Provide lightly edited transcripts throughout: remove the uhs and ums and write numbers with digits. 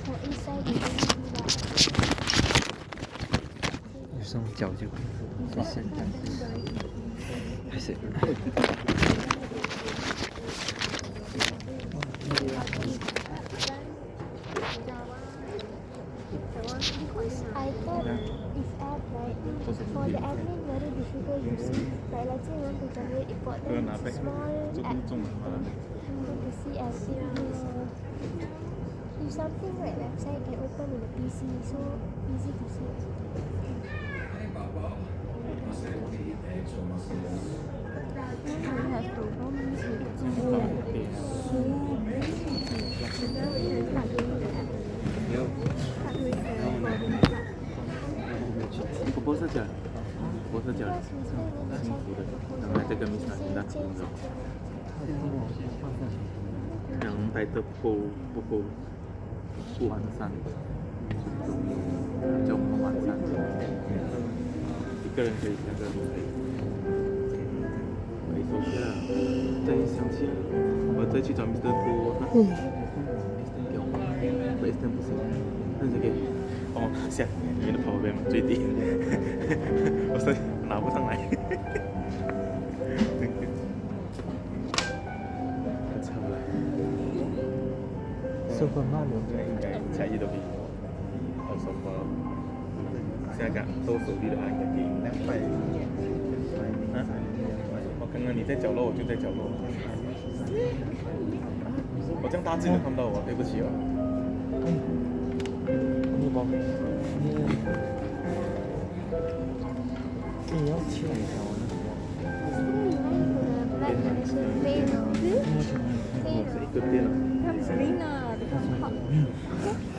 For inside you don't need that. 有双脚就可以，谢谢。还是。I thought this app, right, for the admin very difficult to see. Like let's say you want to generate report, then it's a small app. To see everything. If something like website can open in the PC, so easy to see. Proposal 辛苦的，等下这个 miss 拿听到听着。yang title 不完善，就不完善。一个人可以两个人可以。手机啊，再想起来，我再去找 Mr. 多，那 extend 给我，extend 不行，那就给帮我拿下里面的 power bank 最低，我是拿不上来。差不多。Super Mario 应该下一都比好手包。现在讲都手臂的话，应该比啊。刚刚你在角落，我就在角落。我这样大字都看不到我，对不起哦。你包，你要切一下我是一个电脑。Selena, because hot.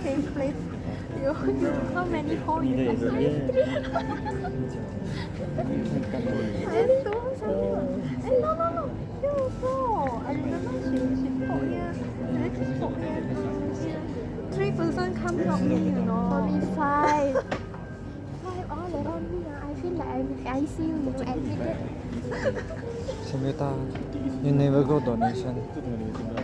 Same place. You how many holes? 你的也是耶。No. You four. I remember she fought here. She fought here. 3 person come from me, you know. For me, 5. 5 all around me. I feel like I'm in ICU, you know, admitted. Samyuta, you never go donation.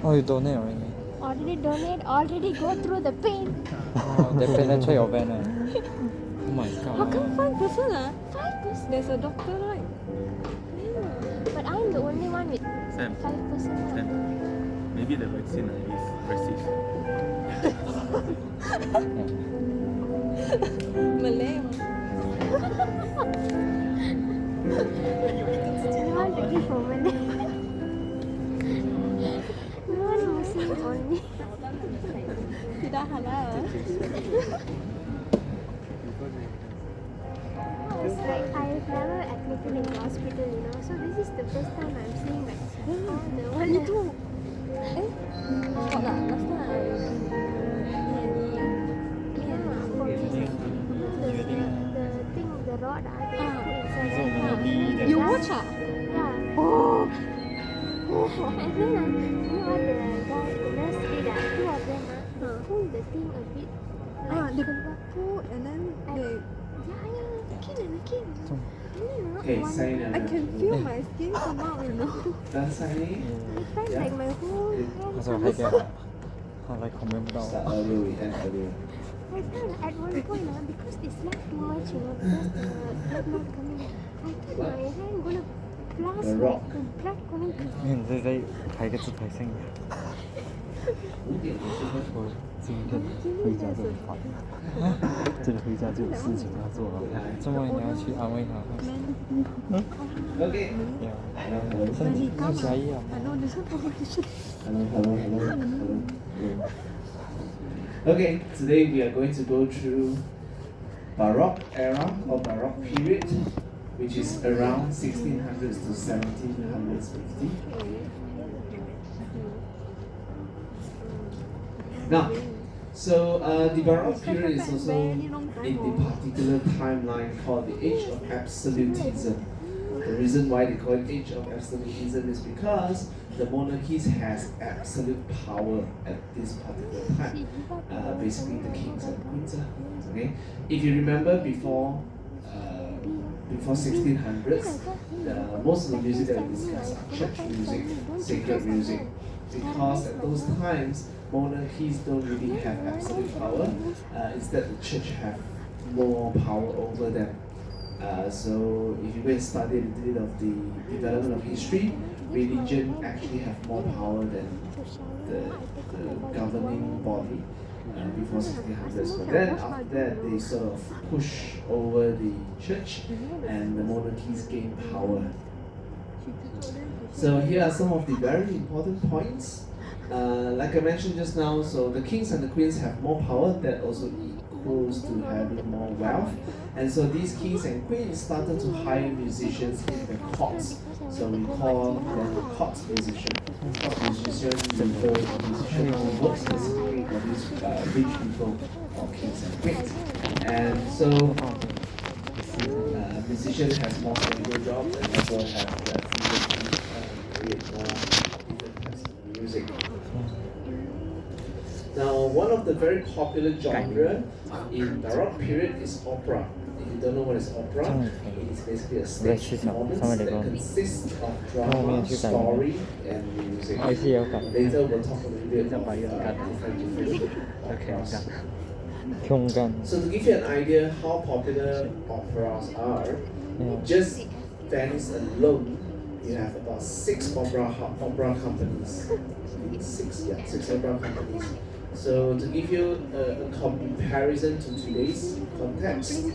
Oh, you donate already. Already donate, already go through the pain. Oh, they penetrate your vein. Oh my god. How come 5 person? 5%. There's a doctor, right? But I'm the only one with Sam. 5%. Sam. Maybe the vaccine is racist. Malay. You want to give for money? You want Muslim only? Tidak halal. It's like I've never admitted in the hospital, you know. So this is the first time I'm seeing like all the one. Me too. Got that last time. Yeah, for this, the thing, the rod, they put inside. You watch ah? Yeah. Oh. And then you know what the nurse did? 2 of them pull the thing a bit. They pull and then they. Again. Okay, sign I can feel my skin come out, you know. Done signing. I felt like my whole hand 他说还给我，他来 comment 不到 Start 我。 earlier, we end earlier. I felt at one point because it's not too much, you know, because the blood not coming. I thought my hand gonna blast The like rock. the blood going to. 你在排个自拍声音。我今天回家就很烦，真的回家就有事情要做了。周末你要去安慰他。 Okay. 身体要加一啊。 I know this one position. Hello. Okay, today we are going to go through Baroque era or Baroque period, which is around 1600s to 1750. Now, so the Baroque period is also in the particular timeline called the Age of Absolutism. The reason why they call it Age of Absolutism is because the monarchies has absolute power at this particular time. Basically, the kings and queens. Okay, if you remember before 1600s, most of the music that we discuss are church music, sacred music, because at those times monarchies don't really have absolute power. Instead, the church have more power over them. So if you go and study a little bit of the development of history, religion actually have more power than the governing body before 1600s. But then after that, they sort of push over the church and the monarchies gain power. So here are some of the very important points. Like I mentioned just now, so the kings and the queens have more power. That also equals to having more wealth. And so these kings and queens started to hire musicians in the courts. So we call them the court musician. Court musician refers to musician who works specifically for these rich people or kings and queens. And so musician has more stable jobs and also have the freedom to create more different types of music. Now, one of the very popular genre in Baroque period is opera. If you don't know what is opera, it is basically a stage performance that consists of drama, story, and music. Later we'll talk a little bit about different operas. So to give you an idea how popular operas are, just Venice alone, you have about 6 opera companies. 6 opera companies. So to give you a comparison to today's context,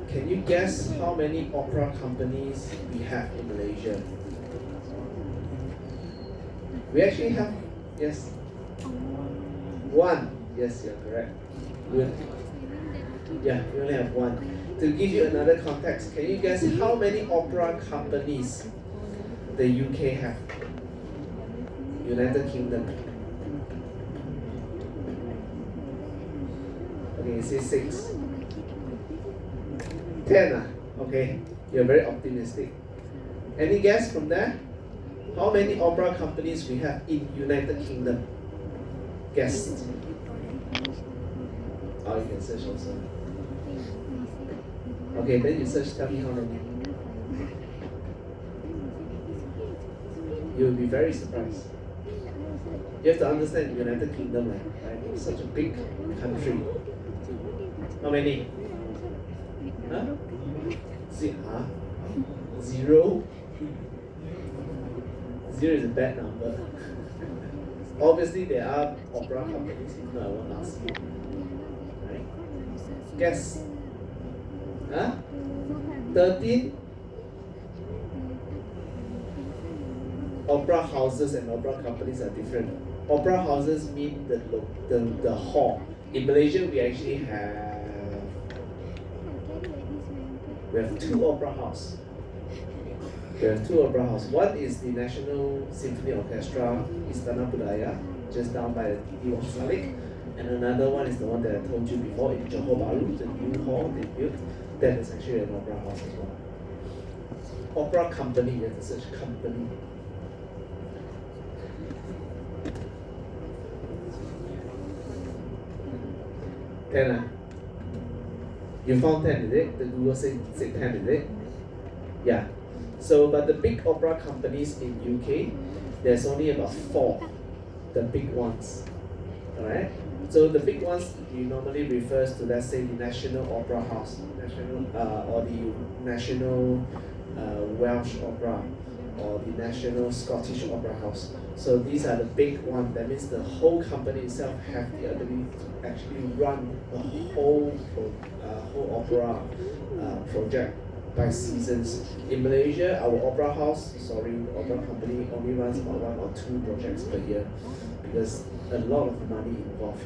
can you guess how many opera companies we have in Malaysia? We actually have, yes, 1. Yes, you're correct. Good. Yeah, we only have 1. To give you another context, can you guess how many opera companies the UK have? United Kingdom. Okay, say 6. 10. Okay, you're very optimistic. Any guess from there? How many opera companies we have in United Kingdom? Guess. Oh, you can search also. Okay, then you search, tell me how many. You'll be very surprised. You have to understand United Kingdom, right? It's such a big country. How many? Huh? Zero? 0 is a bad number. Obviously, there are opera companies, if not I won't ask you. Right? Guess. Huh? 13? Opera houses and opera companies are different. Opera houses mean the hall. In Malaysia, we actually have 2 opera houses. We have 2 opera houses. One is the National Symphony Orchestra, Istana Budaya, just down by the Didi Wong Salik. And another one is the one that I told you before in Johor Bahru, the new hall they built. That is actually an opera house as well. Opera company, you have to search company. Ten. You found 10, is it? The Google said 10, is it? Yeah. So, but the big opera companies in UK, there's only about 4, the big ones. Alright? So the big ones normally refers to, let's say, the National Opera House, or the National Welsh Opera, or the National Scottish Opera House. So these are the big ones. That means the whole company itself have the ability to actually run the whole opera project by seasons. In Malaysia, our opera opera company only runs about 1 or 2 projects per year because a lot of money involved.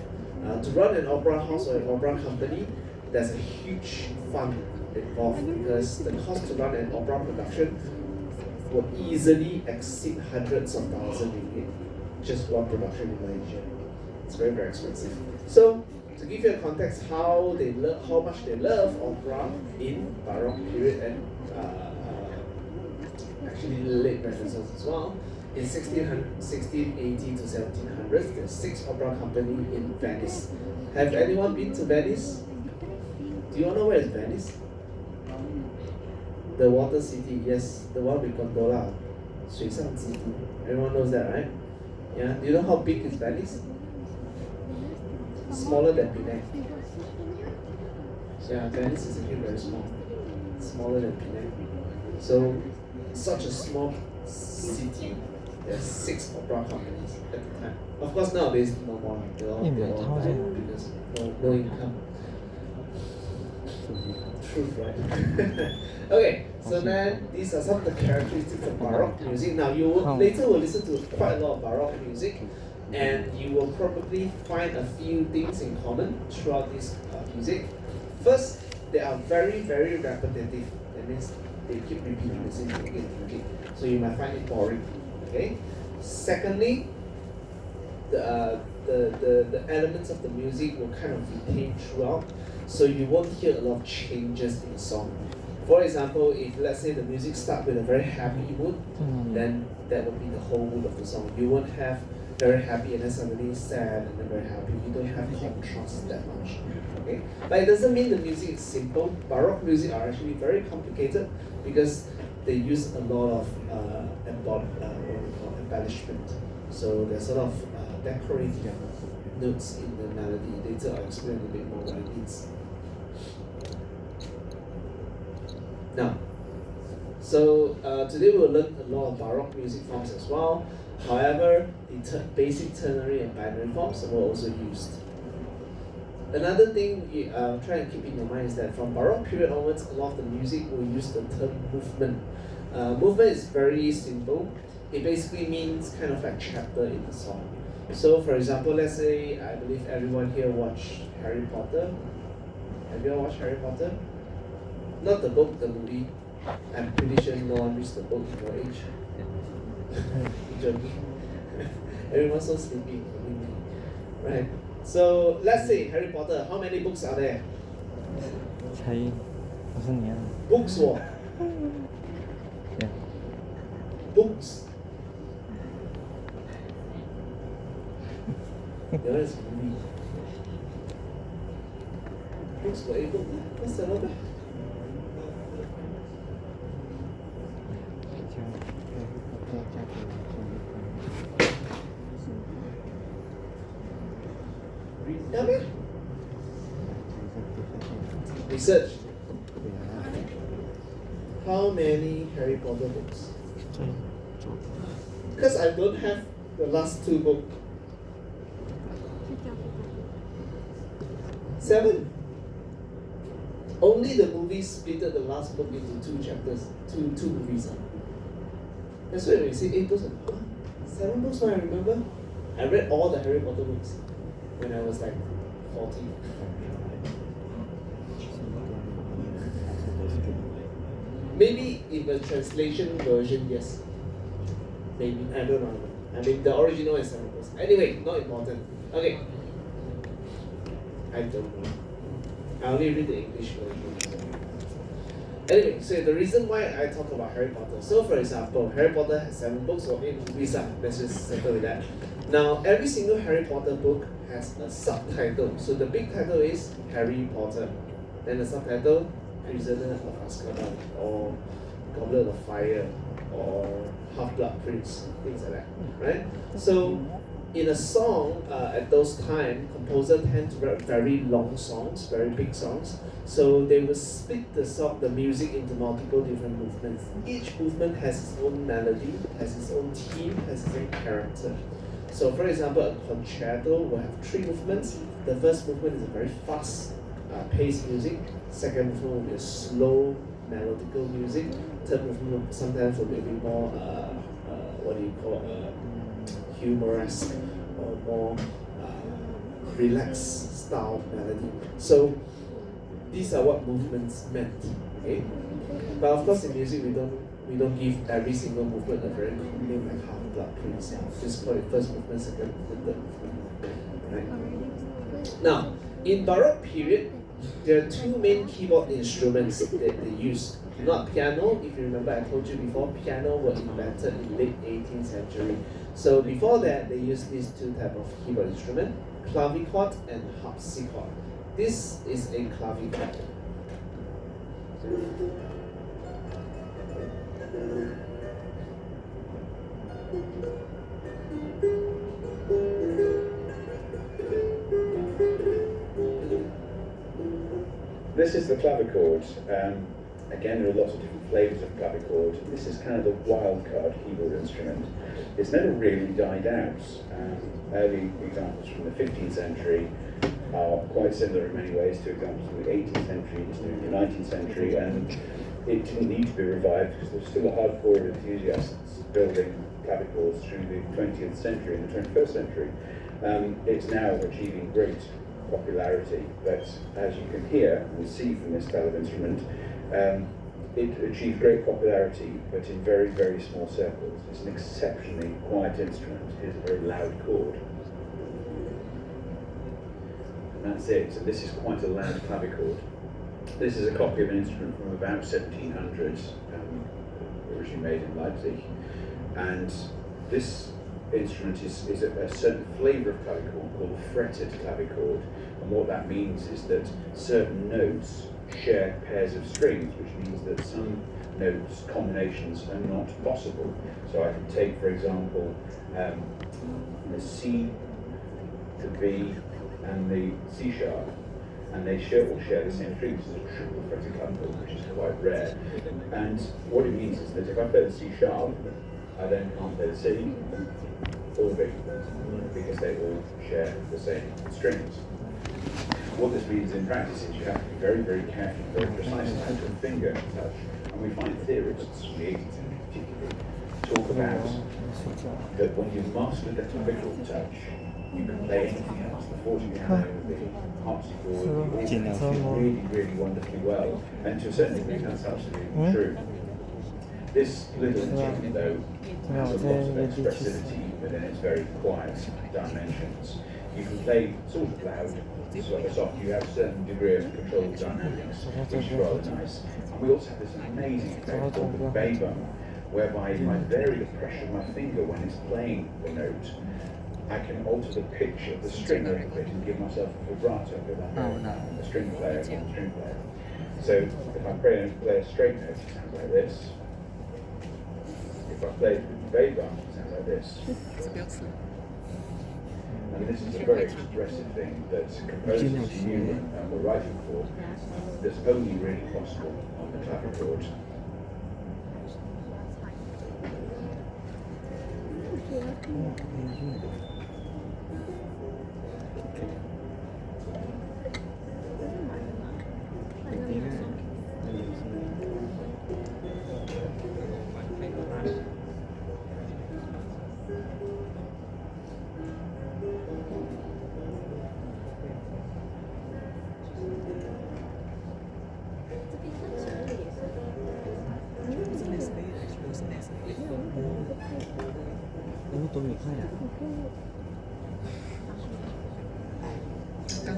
To run an opera house or an opera company, there's a huge fund involved because the cost to run an opera production will easily exceed hundreds of thousands ringgit. Just one production in Malaysia. It's very, very expensive. So, to give you a context how much they love opera in Baroque period and actually late Renaissance as well. In 1680 to 1700s, there's 6 opera company in Venice. Have anyone been to Venice? Do you all know where is Venice? The water city, yes, the one with gondola, 水上之都. Everyone knows that, right? Yeah. Do you know how big is Venice? smaller than Penang. Yeah, Venice is actually very small, smaller than Penang. So, such a small city, there's 6 opera companies at the time. Of course, nowadays no more. They all died because no income. Truth, right? Okay, so then these are some of the characteristics of Baroque music. Now you will, later will listen to quite a lot of Baroque music, and you will probably find a few things in common throughout this music. First, they are very, very repetitive. That means they keep repeating the same thing again and again. So you might find it boring. Okay. Secondly, the elements of the music will kind of retain throughout, so you won't hear a lot of changes in the song. For example, if let's say the music starts with a very happy mood, then that will be the whole mood of the song. You won't have very happy and then suddenly sad and then very happy. You don't have contrast that much. Okay, but it doesn't mean the music is simple. Baroque music are actually very complicated because they use a lot of embellishment. So there's a lot of decorative notes in the melody. Later I'll explain a bit more what it means. Now, so today we'll learn a lot of Baroque music forms as well. However, the basic ternary and binary forms were also used. Another thing you try and keep in your mind is that from Baroque period onwards, a lot of the music will use the term movement. Movement is very simple. It basically means kind of like chapter in the song. So for example, let's say, I believe everyone here watched Harry Potter. Have you all watched Harry Potter? Not the book, the movie. I'm pretty sure no one reads the book in your age. Joking. Everyone's so sleepy, right? So let's say Harry Potter, how many books are there? 才50年。 Books what? Yeah. Books. The other is movie. Books for 8 books. What's the number? Tell me. Research. How many Harry Potter books? Because I don't have the last 2 books. 7. Only the movie split the last book into 2 chapters, two movies. That's why when you say 8 books, 7 books, I remember. I read all the Harry Potter books when I was like 14. Maybe in the translation version, yes. Maybe, I don't know. I mean, the original is 7 books. Anyway, not important. Okay. I don't know. I only read the English version. Anyway, so the reason why I talk about Harry Potter. So for example, Harry Potter has 7 books or 8 movies. Let's just settle with that. Now, every single Harry Potter book has a subtitle. So the big title is Harry Potter. Then the subtitle, Prisoner of Azkaban, or Goblet of Fire, or Half-Blood Prince, things like that, right? So in a song, at those times, composers tend to write very long songs, very big songs. So they will split the music into multiple different movements. Each movement has its own melody, has its own theme, has its own character. So for example, a concerto will have 3 movements. The first movement is a very fast paced music. Second movement will be a slow melodical music. Third movement sometimes will be more humorous or more relaxed style melody. So these are what movements meant. Okay, but of course in music we don't give every single movement a very cool name like Half-Blood Prince. Just call it first movement, second movement, third movement. Right. Now, in Baroque period, there are 2 main keyboard instruments that they use. Not piano. If you remember, I told you before, piano was invented in late 18th century. So before that, they used these 2 types of keyboard instrument: clavichord and harpsichord. This is a clavichord. this is the clavichord. Again, there are lots of different flavours of clavichord. This is kind of the wild card keyboard instrument. It's never really died out. Early examples from the 15th century are quite similar in many ways to examples from the 18th century, to the 19th century, and it didn't need to be revived because there's still a hardcore of enthusiasts building clavichords through the 20th century and the 21st century. It's now achieving great popularity, but as you can hear and see from this style of instrument, it achieved great popularity, but in very, very small circles. It's an exceptionally quiet instrument. It is a very loud chord. And that's it. So this is quite a loud clavichord. This is a copy of an instrument from about 1700, originally made in Leipzig. And this instrument is a certain flavour of clavichord called a fretted clavichord. And what that means is that certain notes share pairs of strings, which means that some notes combinations are not possible. So I can take, for example, the C, the B, and the C sharp, and they all share the same string. This is a triple fretted clavichord, which is quite rare. And what it means is that if I play the C sharp, I then can't play the C or the B, because they all share the same strings. What this means in practice is you have to be very, very careful, very precise about your finger touch. And we find theorists from the 18th century particularly talk about that when you master the clavichord touch, you can play anything else, the fortepiano, the harpsichord, the organ, really, really wonderfully well. And to a certain degree, that's absolutely true. This little instrument, though, has a lot of expressivity within its very quiet dimensions. You can play sort of loud, sort of soft. You have a certain degree of controlled dynamics, which is rather nice. And we also have this amazing effect called the bay bum, whereby if I vary the pressure of my finger when it's playing the note, I can alter the pitch of the string a little bit and give myself a vibrato with a string player. So if I play a straight note, it sounds like this. If I play it with the bay bum, it sounds like this. And this is a very expressive thing that composers knew and were writing for. That's only really possible on the clavichord.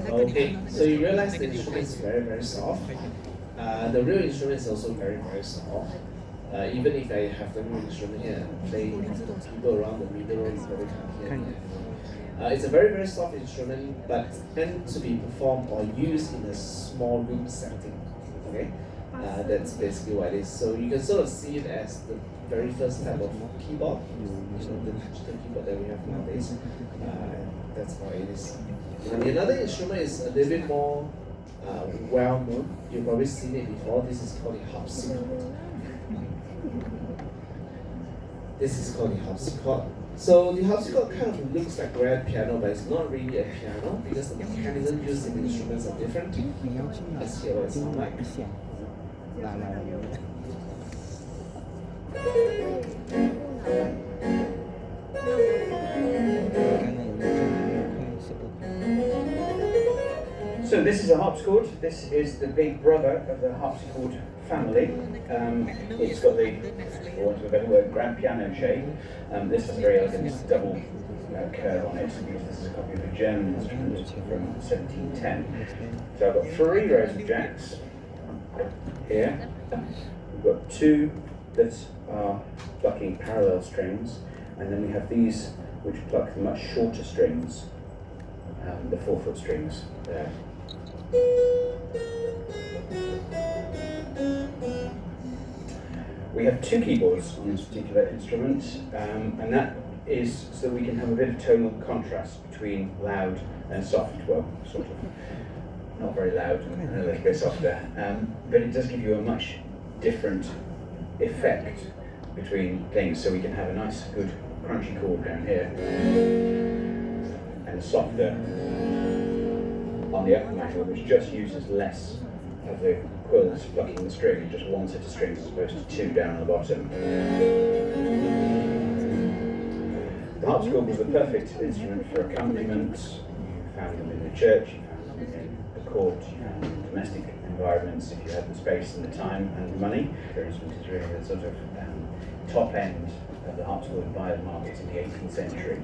Okay, so you realize the instrument is very, very soft. The real instrument is also very, very soft. Even if I have the real instrument here, play people around the middle, you probably can't hear it. It's a very, very soft instrument, but tend to be performed or used in a small room setting. Okay, that's basically what it is. So you can sort of see it as the very first type of keyboard, the digital keyboard that we have nowadays. That's how it is. And another instrument is a little bit more well known. You've probably seen it before. This is called a harpsichord. This is called a harpsichord. So the harpsichord kind of looks like a grand piano, but it's not really a piano because the mechanism used in the instruments are different. Let's hear what it sounds like. So this is a harpsichord. This is the big brother of the harpsichord family. It's got the, for want of a better word, grand piano shape. This has a very elegant double curve on it, because this is a copy of a German instrument from 1710. So I've got 3 rows of jacks here. We've got 2 that are plucking parallel strings, and then we have these which pluck the much shorter strings, the 4-foot strings there. We have 2 keyboards on this particular instrument, and that is so we can have a bit of tonal contrast between loud and soft, well, sort of. not very loud and a little bit softer, but it does give you a much different effect between things. So we can have a nice, good, crunchy chord down here, and a softer on the upper manual, which just uses less of the quills plucking the string, just one set of strings as opposed to two down on the bottom. The harpsichord was the perfect instrument for accompaniment. You found them in the church, you found them in the court, you found them in domestic environments if you had the space and the time and the money. Their instrument is really the sort of top end of the harpsichord buyer's market in the 18th century.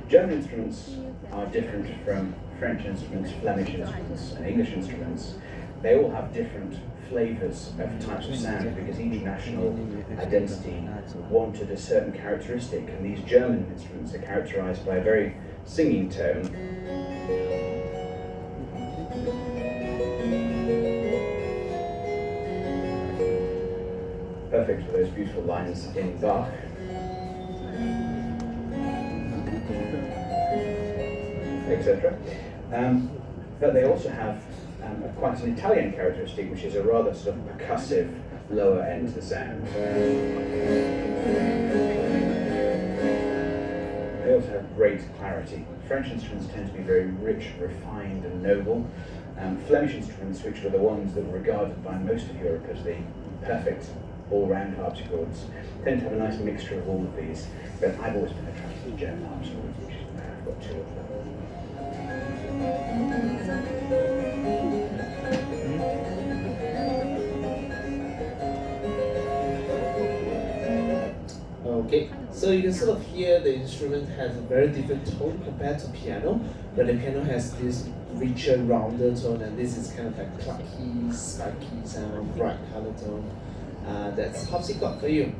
German instruments are different from French instruments, Flemish instruments, and English instruments. They all have different flavours of types of sound because each national identity wanted a certain characteristic, and these German instruments are characterised by a very singing tone. Perfect for those beautiful lines in Bach. Etc. But they also have quite an Italian characteristic, which is a rather sort of percussive lower end to the sound. They also have great clarity. French instruments tend to be very rich, refined and noble. Flemish instruments, which were the ones that were regarded by most of Europe as the perfect all-round harpsichords, tend to have a nice mixture of all of these. But I've always been attracted to German harpsichords, which is why I've got two of them. Okay, so you can sort of hear the instrument has a very different tone compared to piano, but the piano has this richer, rounder tone, and this is kind of like plucky, spiky sound, bright color tone. That's harpsichord for you.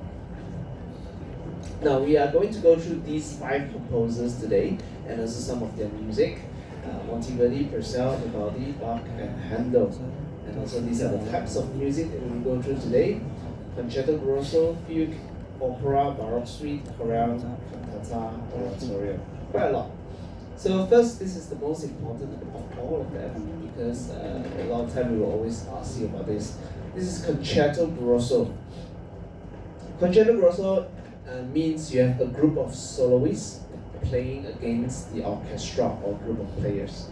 Now we are going to go through these 5 composers today, and also some of their music. Monteverdi, Purcell, Vivaldi, Bach, and Handel. And also these are the types of music that we will go through today: concerto grosso, fugue, opera, baroque suite, chorale, cantata, oratorio. Quite a lot. So first, this is the most important of all of them because a lot of time we will always ask you about this. This is concerto grosso. Concerto grosso means you have a group of soloists playing against the orchestra or group of players,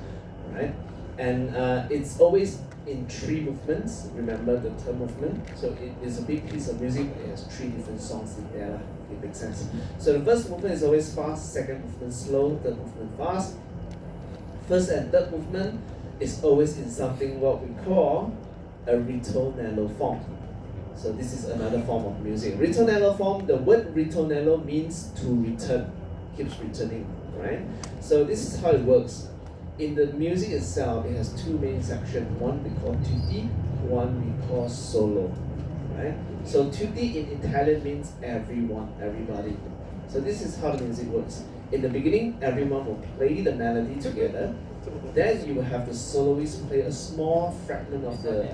right? And it's always in 3 movements. Remember the third movement. So it is a big piece of music. It has 3 different songs in there. It makes sense. So the first movement is always fast. Second movement slow. Third movement fast. First and third movement is always in something what we call a ritornello form. So this is another form of music. Ritornello form. The word ritornello means to return. Keeps returning, right? So this is how it works. In the music itself, it has 2 main sections. One we call tutti, one we call solo, right? So tutti in Italian means everyone, everybody. So this is how the music works. In the beginning, everyone will play the melody together. Then you will have the soloist play a small fragment of the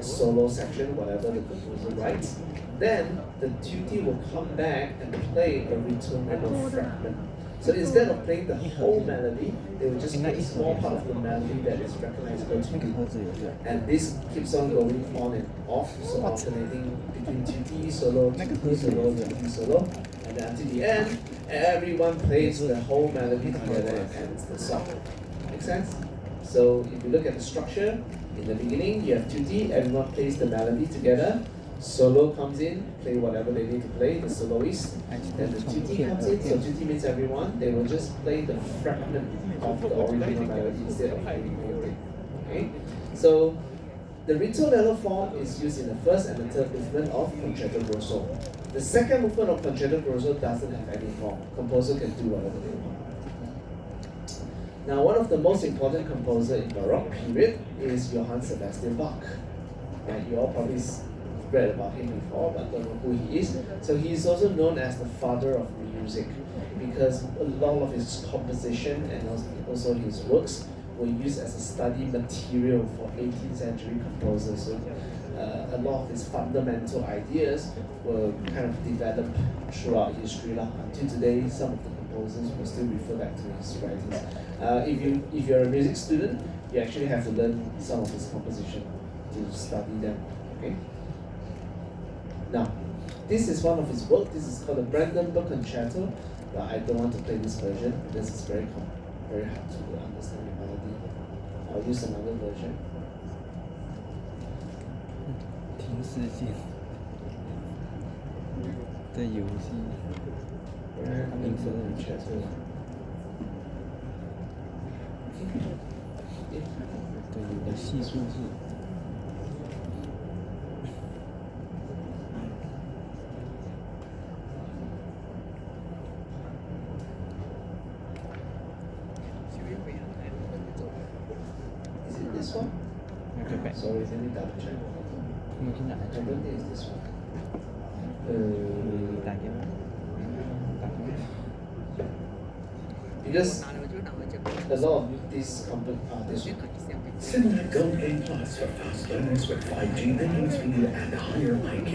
solo section, whatever the composer writes. Then the tutti will come back and play a ritornello fragment. So instead of playing the whole melody, they will just play a small part of the melody that is recognizable to you. And this keeps on going on and off, so alternating between tutti, solo, tutti, solo, tutti, solo. And then until the end, everyone plays the whole melody together and ends the song. Make sense? So if you look at the structure, in the beginning you have tutti, everyone plays the melody together. Solo comes in, play whatever they need to play, the soloist. Then the tutti comes in, so tutti means everyone. They will just play the fragment of the original melody instead of playing the whole thing. Okay? So the ritornello form is used in the first and the third movement of concerto grosso. The second movement of concerto grosso doesn't have any form. Composer can do whatever they want. Now, one of the most important composers in Baroque period is Johann Sebastian Bach. Right? You all probably read about him before, but don't know who he is. So he is also known as the father of music because a lot of his composition and also his works were used as a study material for 18th century composers. So a lot of his fundamental ideas were kind of developed throughout history. Until today, some of the composers will still refer back to his writings. If you're a music student, you actually have to learn some of his composition to study them. Okay. Now, this is one of his work. This is called the Brandenburg Concerto, but I don't want to play this version because it's very hard to understand the melody. I'll use another version. 停时间的游戏，平时的 Concerto. 的游戏数字。Is it this one? Okay, Sorry, let me double check. mungkin tak I ada. don't think it's this one. Tak kira. Because a lot of these artists. Similar Gold A Plus for fast learners with 5G thinking speed and higher IQ.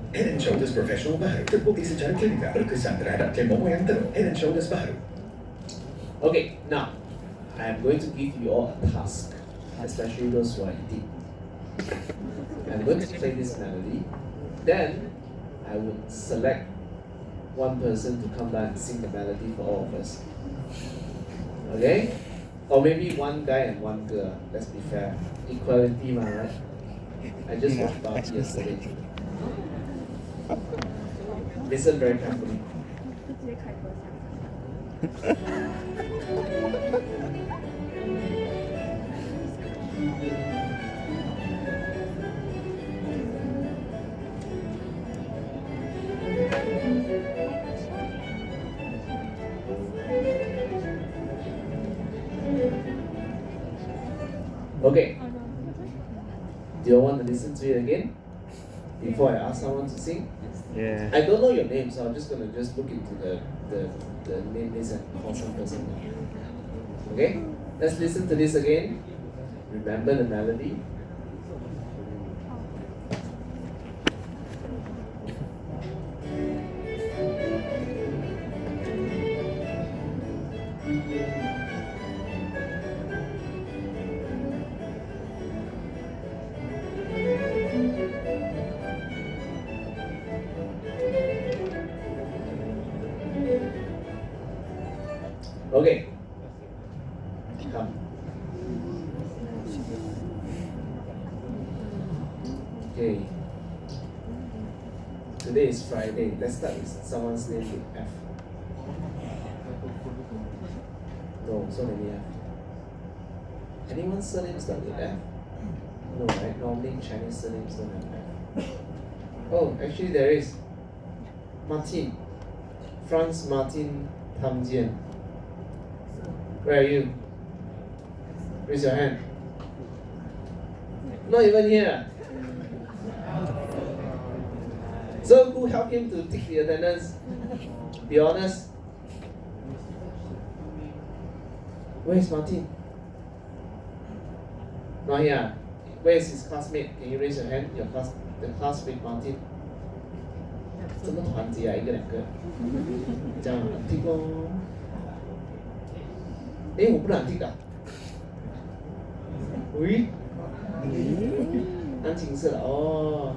'Head and Shoulders Professional baru terbukti secara klinikal berkesan terhadap tempoh yang teruk. Head and Shoulders baru. Okay, now I am going to give you all a task, especially those who are deep. I'm going to play this melody, then I would select one person to come down and sing the melody for all of us. Okay? Or maybe one guy and one girl. Let's be fair. Equality, right? I just watched Barbie yesterday. Listen very carefully. Okay. Do you want to listen to it again before I ask someone to sing? Yeah. I don't know your name, so I'm just gonna look into the name list and call some person. Okay? Let's listen to this again. Remember the melody. Okay. Come. Okay. Today is Friday. Let's start with someone's name with F. No, so many F. Anyone's surname start with F? No, right? Normally Chinese surnames don't have F. Oh, actually there is. Martin. Franz Martin Tamjian. Where are you? Raise your hand. Not even here. So who helped him to take the attendance? Be honest. Where is Martin? Not here. Where is his classmate? Can you raise your hand? The classmate Martin. 这么团结啊，一个两个，这样听咯。诶，我不能听的。喂，安晴色了哦。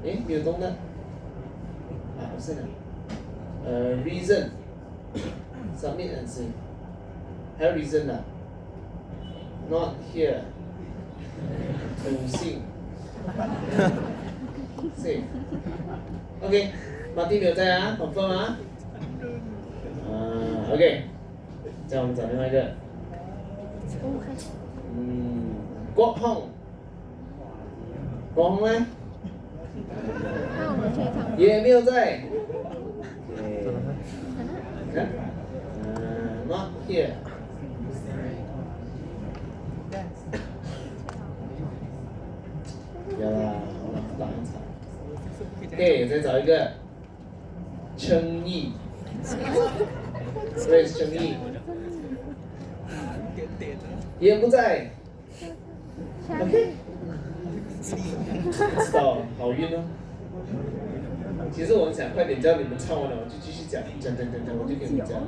诶，没有动的。啊，不是的。reason submit and save。还有 reason 的。Not here。补信。save。OK。马丁没有在啊 ，confirm 啊。OK， 这样我们找另外一个。国宏，国宏呢？那我们去唱。也没有在。看，not here。不要啦，好了，打很惨。OK，再找一个。称义， Where is Cheng Yi？也不在。OK。知道了，好晕哦。其实我很想快点叫你们唱完了，我就继续讲，我就给你们讲。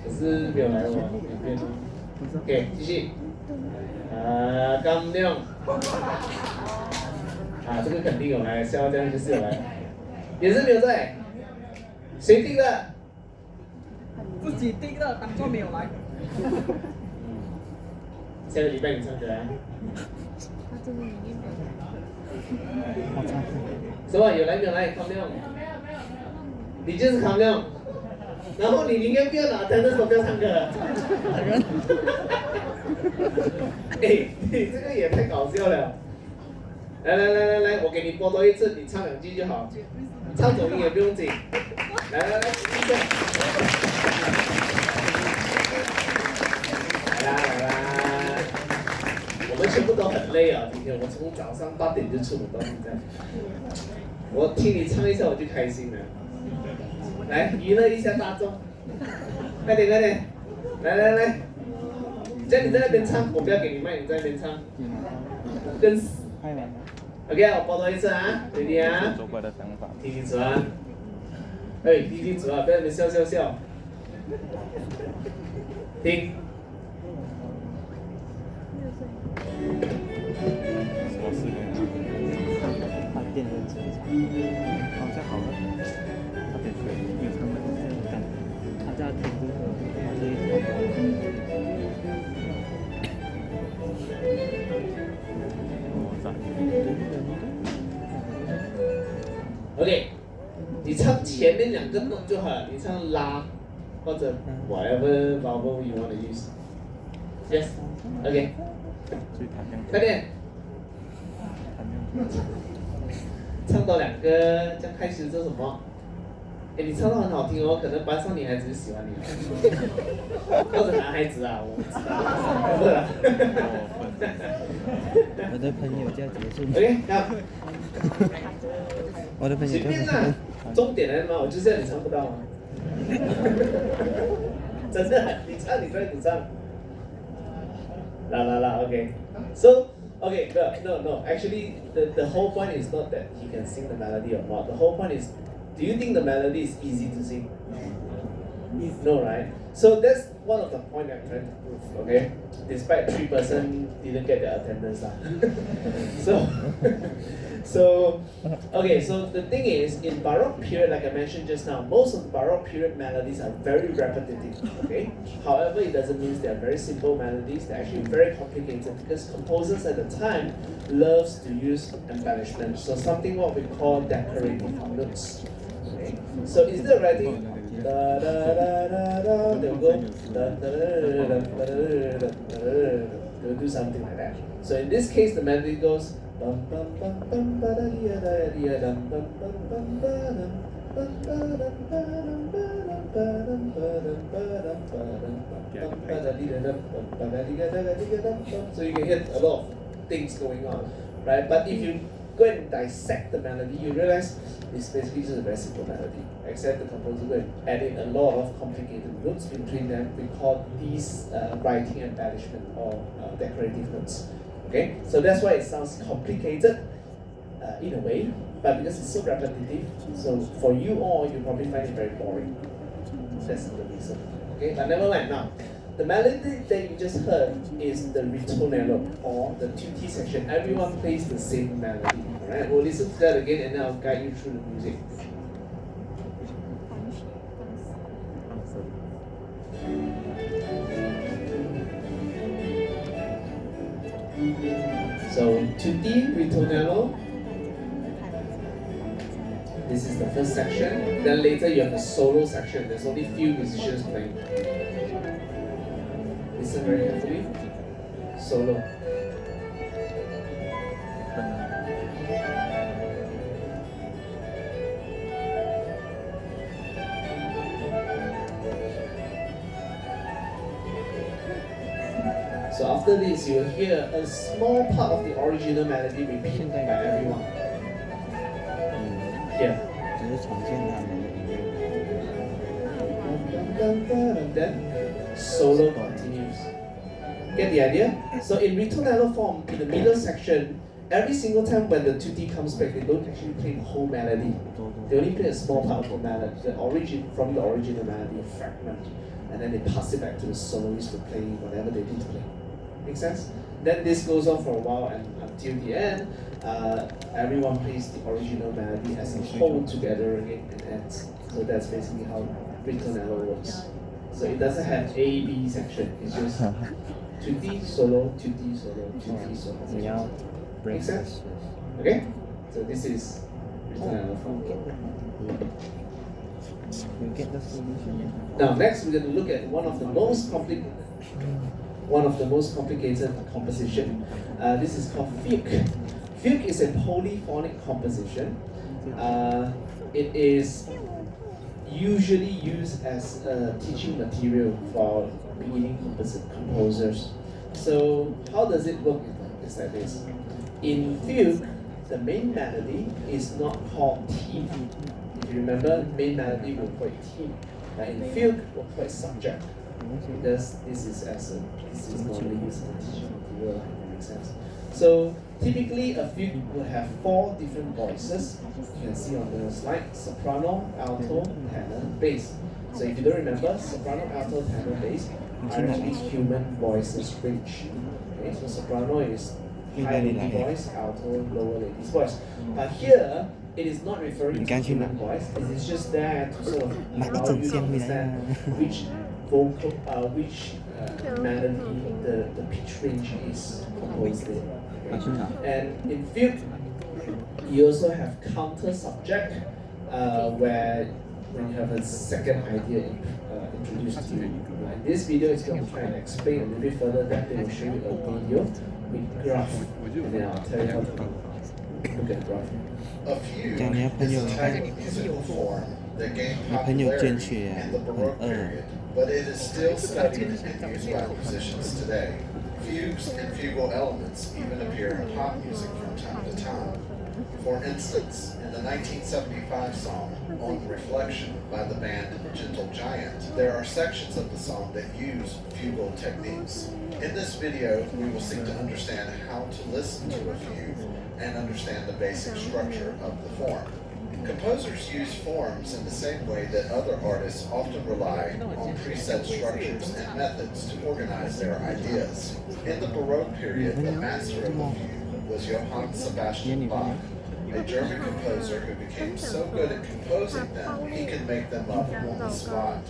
可是没有来我，没变哦。OK， 继续。刚亮。这个肯定有来，笑这样就是有来。也是没有在。谁定的？自己定的，当做没有来。下个礼拜你唱歌啊？什么有来没有来？康亮，你就是康亮。然后你宁愿不要拿单，但是不要唱歌了。哎，你这个也太搞笑了。来，我给你播多一次，你唱2句就好。唱走音也不用紧。来，来啦！我们全部都很累啊，今天我从早上8点就出门到现在。我听你唱一下我就开心了。来，娱乐一下大众。快点，来。叫你在那边唱，我不要给你麦，你在那边唱。跟死。OK， 我播多一次啊，对你啊。听清楚啊。听清楚啊，不要在那边笑。听。什么事呢？他电认真好像好了，他变水，因为他们感，他家庭这个，他这一条。OK， 你唱前面2个 note 就好了，你唱拉或者 whatever vowel you want to use。Yes， OK。快点。唱多2个，这样开始做什么？你唱得很好听哦，可能班上女孩子喜欢你，或者男孩子啊，我不知道，不是啦。我的朋友叫结束。OK， 好。我的朋友随便啦，重点来了嘛，我就知道你唱不到啊。真的，你唱你快点唱。啦 ，OK。So, okay, no. Actually, the whole point is not that he can sing the melody or not. The whole point is, do you think the melody is easy to sing? No, right? So that's one of the points I'm trying to prove, okay? Despite 3% didn't get the attendance. So, okay, so the thing is, in Baroque period, like I mentioned just now, most of the Baroque period melodies are very repetitive, okay? However, it doesn't mean they're very simple melodies, they're actually very complicated because composers at the time loves to use embellishment, so something what we call decorative notes. Okay? So is there ready? Da da da da da. They'll go da da da da da da. They'll do something like that. So in this case, the melody goes bum bum bum bum ba da dia da dia dum bum bum bum ba dum bum ba dum ba dum ba dum ba dum ba dum ba dum ba da dia dum bum ba da dia dum bum. So you can hear a lot of things going on, right? But if you go and dissect the melody, you realize it's basically just a very simple melody, except the composer will add in a lot of complicated notes between them. We call these writing embellishment or decorative notes. Okay, so that's why it sounds complicated in a way, but because it's so repetitive, so for you all, you probably find it very boring. That's the reason. Okay, but never mind now. The melody that you just heard is the ritornello or the tutti section. Everyone plays the same melody. Alright, we'll listen to that again and then I'll guide you through the music. So, tutti, ritornello. This is the first section. Then later you have the solo section. There's only few musicians playing. Listen very carefully. Solo. So after this, you will hear a small part of the original melody repeated by everyone. Here. then solo continues. Get the idea? So in ritornello form, in the middle section, every single time when the tutti comes back, they don't actually play the whole melody. They only play a small part of the melody, from the original melody, a fragment, and then they pass it back to the soloist to play whatever they need to play. Make sense? Then this goes on for a while, and until the end, everyone plays the original melody as a whole together again and ends. So that's basically how ritornello works. So it doesn't have A, B section. It's just tutti, solo, tutti, solo, tutti, solo. Yeah. Make sense? Okay? So this is ritornello form. You get the solution. Now next we're going to look at one of the most complicated composition. This is called fugue. Fugue is a polyphonic composition. It is usually used as a teaching material for beginning composers. So how does it work? It's like this. In fugue, the main melody is not called theme. If you remember, main melody will call it theme. But in fugue, we'll call it subject. Because this is normally used as a teaching material. That makes sense. So typically, a fugue will have 4 different voices. You can see on the slide: soprano, alto, tenor, bass. So if you don't remember, soprano, alto, tenor, bass are actually human voices range. Okay, so soprano is high lady voice, alto, lower lady's voice. But here, it is not referring to human voice. It is just there to sort of allow you to understand which melody the pitch range is composed in. Okay? And in fugue, you also have counter subject, where when you have a second idea introduced to you. In this video, it's going to try and explain a little bit further. That they will show you a video with graph, and then I'll tell you how to look at the graph. A fugue is a type of musical form that gained popularity in the Baroque period, but it is still studied and used by musicians today. Fugues and fugal elements even appear in pop music from time to time. For instance, in the 1975 song On Reflection by the band Gentle Giant, there are sections of the song that use fugal techniques. In this video, we will seek to understand how to listen to a fugue and understand the basic structure of the form. Composers use forms in the same way that other artists often rely on preset structures and methods to organize their ideas. In the Baroque period, the master of the fugue was Johann Sebastian Bach, a German composer who became so good at composing them, he could make them up on the spot.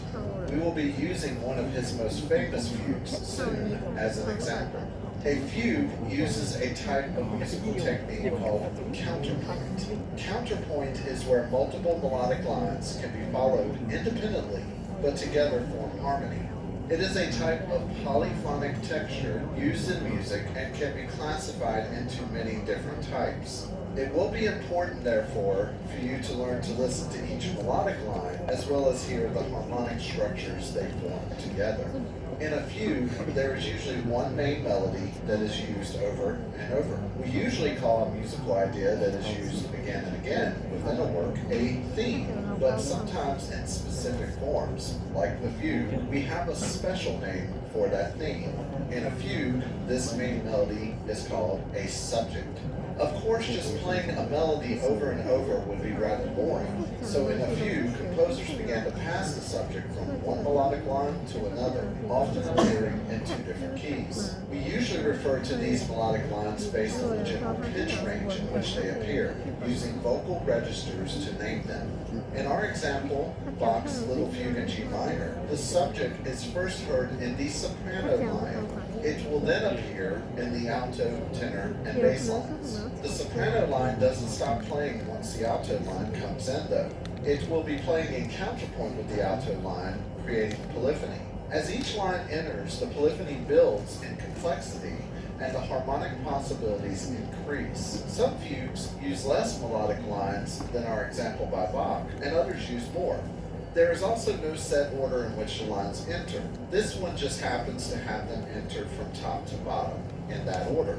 We will be using one of his most famous fugues soon as an example. A fugue uses a type of musical technique called counterpoint. Counterpoint is where multiple melodic lines can be followed independently, but together form harmony. It is a type of polyphonic texture used in music and can be classified into many different types. It will be important, therefore, for you to learn to listen to each melodic line as well as hear the harmonic structures they form together. In a fugue, there is usually one main melody that is used over and over. We usually call a musical idea that is used again and again within a work a theme, but sometimes in specific forms, like the fugue, we have a special name for that theme. In a fugue, this main melody is called a subject. Of course, just playing a melody over and over would be rather boring, so in a fugue, composers began to pass the subject from one melodic line to another, often appearing in 2 different keys. We usually refer to these melodic lines based on the general pitch range in which they appear, using vocal registers to name them. In our example, Bach's Little Fugue in G minor, the subject is first heard in the soprano line. It will then appear in the alto, tenor, and bass lines. The soprano line doesn't stop playing once the alto line comes in, though. It will be playing in counterpoint with the alto line, creating polyphony. As each line enters, the polyphony builds in complexity, and the harmonic possibilities increase. Some fugues use less melodic lines than our example by Bach, and others use more. There is also no set order in which the lines enter. This one just happens to have them enter from top to bottom in that order.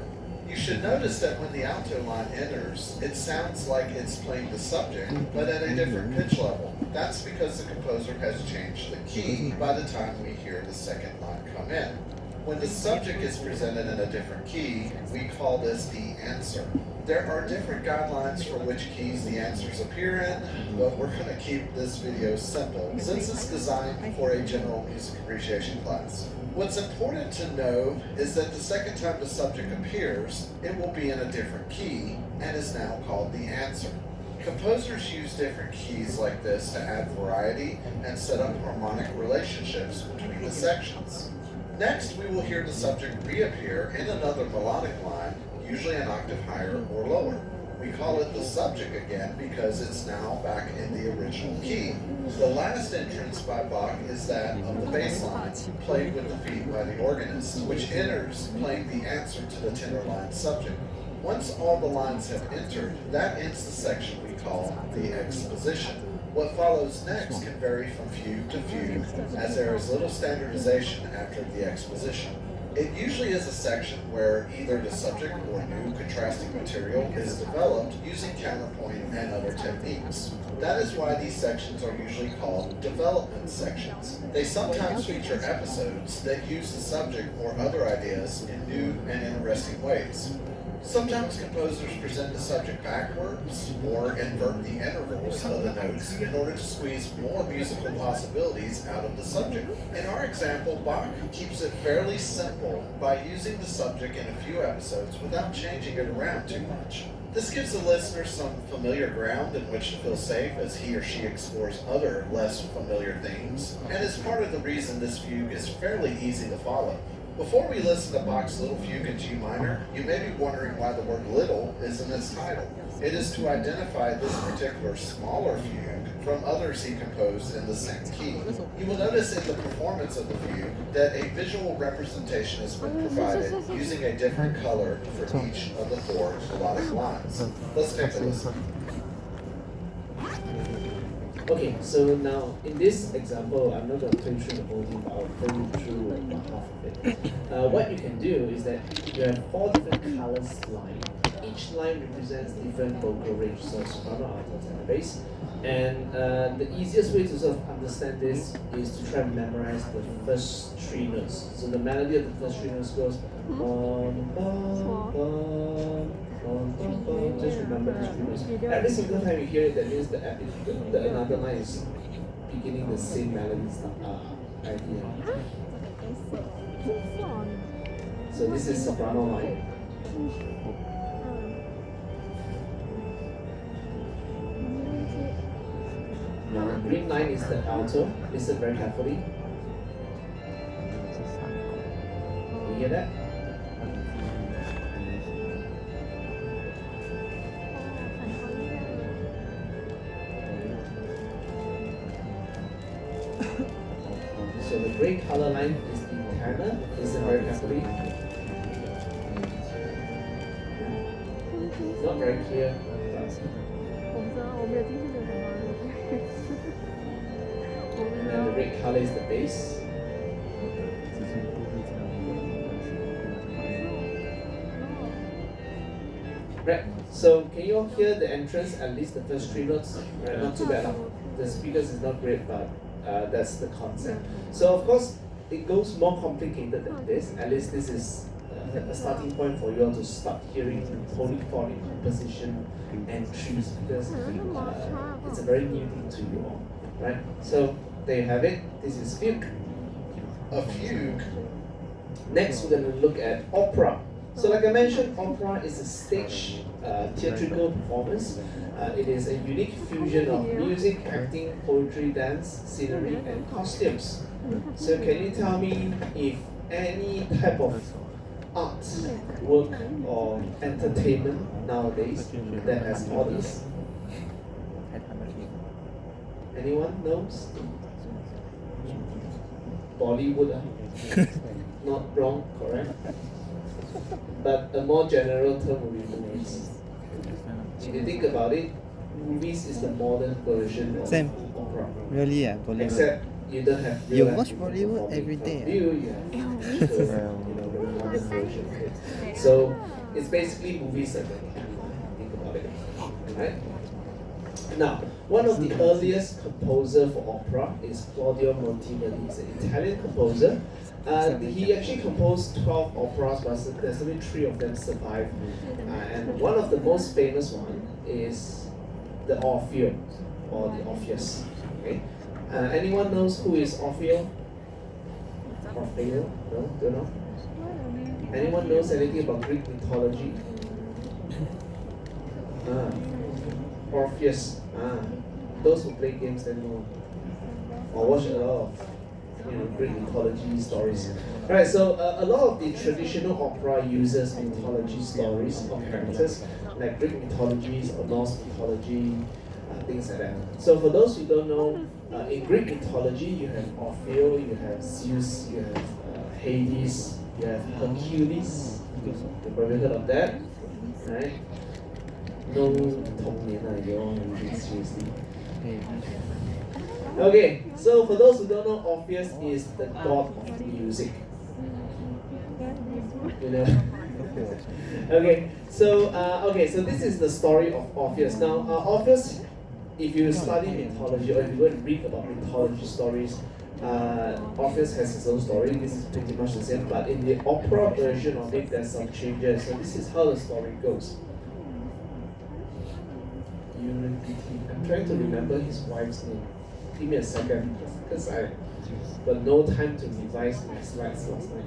You should notice that when the alto line enters, it sounds like it's playing the subject, but at a different pitch level. That's because the composer has changed the key by the time we hear the second line come in. When the subject is presented in a different key, we call this the answer. There are different guidelines for which keys the answers appear in, but we're going to keep this video simple since it's designed for a general music appreciation class. What's important to know is that the second time the subject appears, it will be in a different key and is now called the answer. Composers use different keys like this to add variety and set up harmonic relationships between the sections. Next, we will hear the subject reappear in another melodic line, usually an octave higher or lower. We call it the subject again because it's now back in the original key. The last entrance by Bach is that of the bass line, played with the feet by the organist, which enters playing the answer to the tenor line subject. Once all the lines have entered, that ends the section we call the exposition. What follows next can vary from fugue to fugue, as there is little standardization after the exposition. It usually is a section where either the subject or new contrasting material is developed using counterpoint and other techniques. That is why these sections are usually called development sections. They sometimes feature episodes that use the subject or other ideas in new and interesting ways. Sometimes composers present the subject backwards or invert the intervals of the notes in order to squeeze more musical possibilities out of the subject. In our example, Bach keeps it fairly simple by using the subject in a few episodes without changing it around too much. This gives the listener some familiar ground in which to feel safe as he or she explores other, less familiar themes, and is part of the reason this fugue is fairly easy to follow. Before we listen to Bach's Little Fugue in G minor, you may be wondering why the word little is in its title. It is to identify this particular smaller fugue from others he composed in the same key. You will notice in the performance of the fugue that a visual representation has been provided using a different color for each of the 4 melodic lines. Let's take a listen. Okay, so now in this example, I'm not going to play through the whole thing, but I'll play you through half of it. What you can do is that you have 4 different colors line. Each line represents different vocal range, so soprano, alto, tenor, bass. And the easiest way to sort of understand this is to try and memorize the first 3 notes. So the melody of the first 3 notes goes bum, bum, bum. Just remember these 3 notes. Every single time you hear it, that means the another line is beginning the same melody idea. So this is soprano line. Now the green line is the alto. Listen very carefully. You hear that? So the gray color line is the tenor. Listen very carefully. Not very clear. And then the red color is the bass. Right. So can you all hear the entrance? At least the first 3 notes. Right. Not too bad. The speakers is not great, but that's the concept. So of course, it goes more complicated than this. At least this is a starting point for you all to start hearing polyphonic composition entries because it's a very new thing to you all, right? So there you have it. This is fugue. A fugue. Next, we're going to look at opera. So like I mentioned, opera is a stage theatrical performance. It is a unique fusion of music, acting, poetry, dance, scenery, and costumes. So can you tell me if any type of art, work, or entertainment nowadays that has all these? Anyone knows? Bollywood, not wrong, correct? But a more general term would be movies. If you think about it, movies is the modern version of opera. Really, yeah, Bollywood. Except you don't have You real watch people Bollywood performing every for day, you have the very modern version of it. So It's basically movies and think about it. Right? Now, one of the earliest composer for opera is Claudio Monteverdi. He's an Italian composer. He actually composed 12 operas, but there's only 3 of them survive. And one of the most famous one is the Orfeo, or the Orpheus. Okay? Anyone knows who is Orfeo? Orfeo? No? Don't know? Anyone knows anything about Greek mythology? Orpheus. Those who play games then know. Or watch a lot of Greek mythology stories. Right, so a lot of the traditional opera uses mythology stories of characters, like Greek mythologies or Norse mythology, things like that. So for those who don't know, in Greek mythology, you have Orfeo, you have Zeus, you have Hades, you have Hercules. You've probably heard of that, right? No, seriously. Okay, so for those who don't know, Orpheus is the god of music. You know? Okay, so this is the story of Orpheus. Now, Orpheus, if you study mythology or if you go and read about mythology stories, Orpheus has his own story. This is pretty much the same, but in the opera version of it, there's some changes. So this is how the story goes. I'm trying to remember his wife's name. Give me a second, because I got no time to revise my slides last night.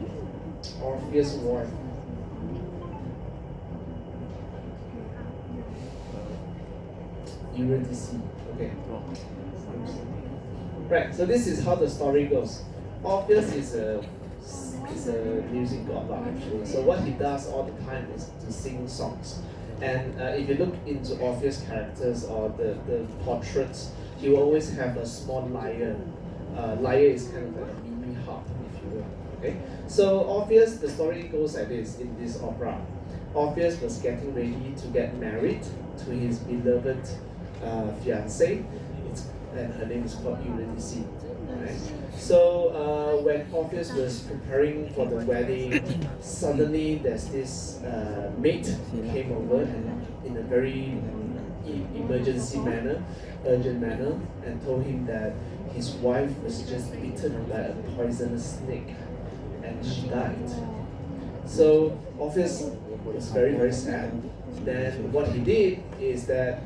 Orpheus' wife. Eurydice. Okay. Right. So this is how the story goes. Orpheus is a music god actually. So what he does all the time is to sing songs. And if you look into Orpheus' characters or the portraits, he will always have a small lyre. Lyre is kind of like a mini harp, if you will. Okay. So Orpheus, the story goes like this in this opera. Orpheus was getting ready to get married to his beloved fiancée, and her name is called Eurydice. Right? So when Orpheus was preparing for the wedding, suddenly there's this maid came over and in a very urgent manner, and told him that his wife was just bitten by a poisonous snake and she died. So Orpheus was very, very sad. Then what he did is that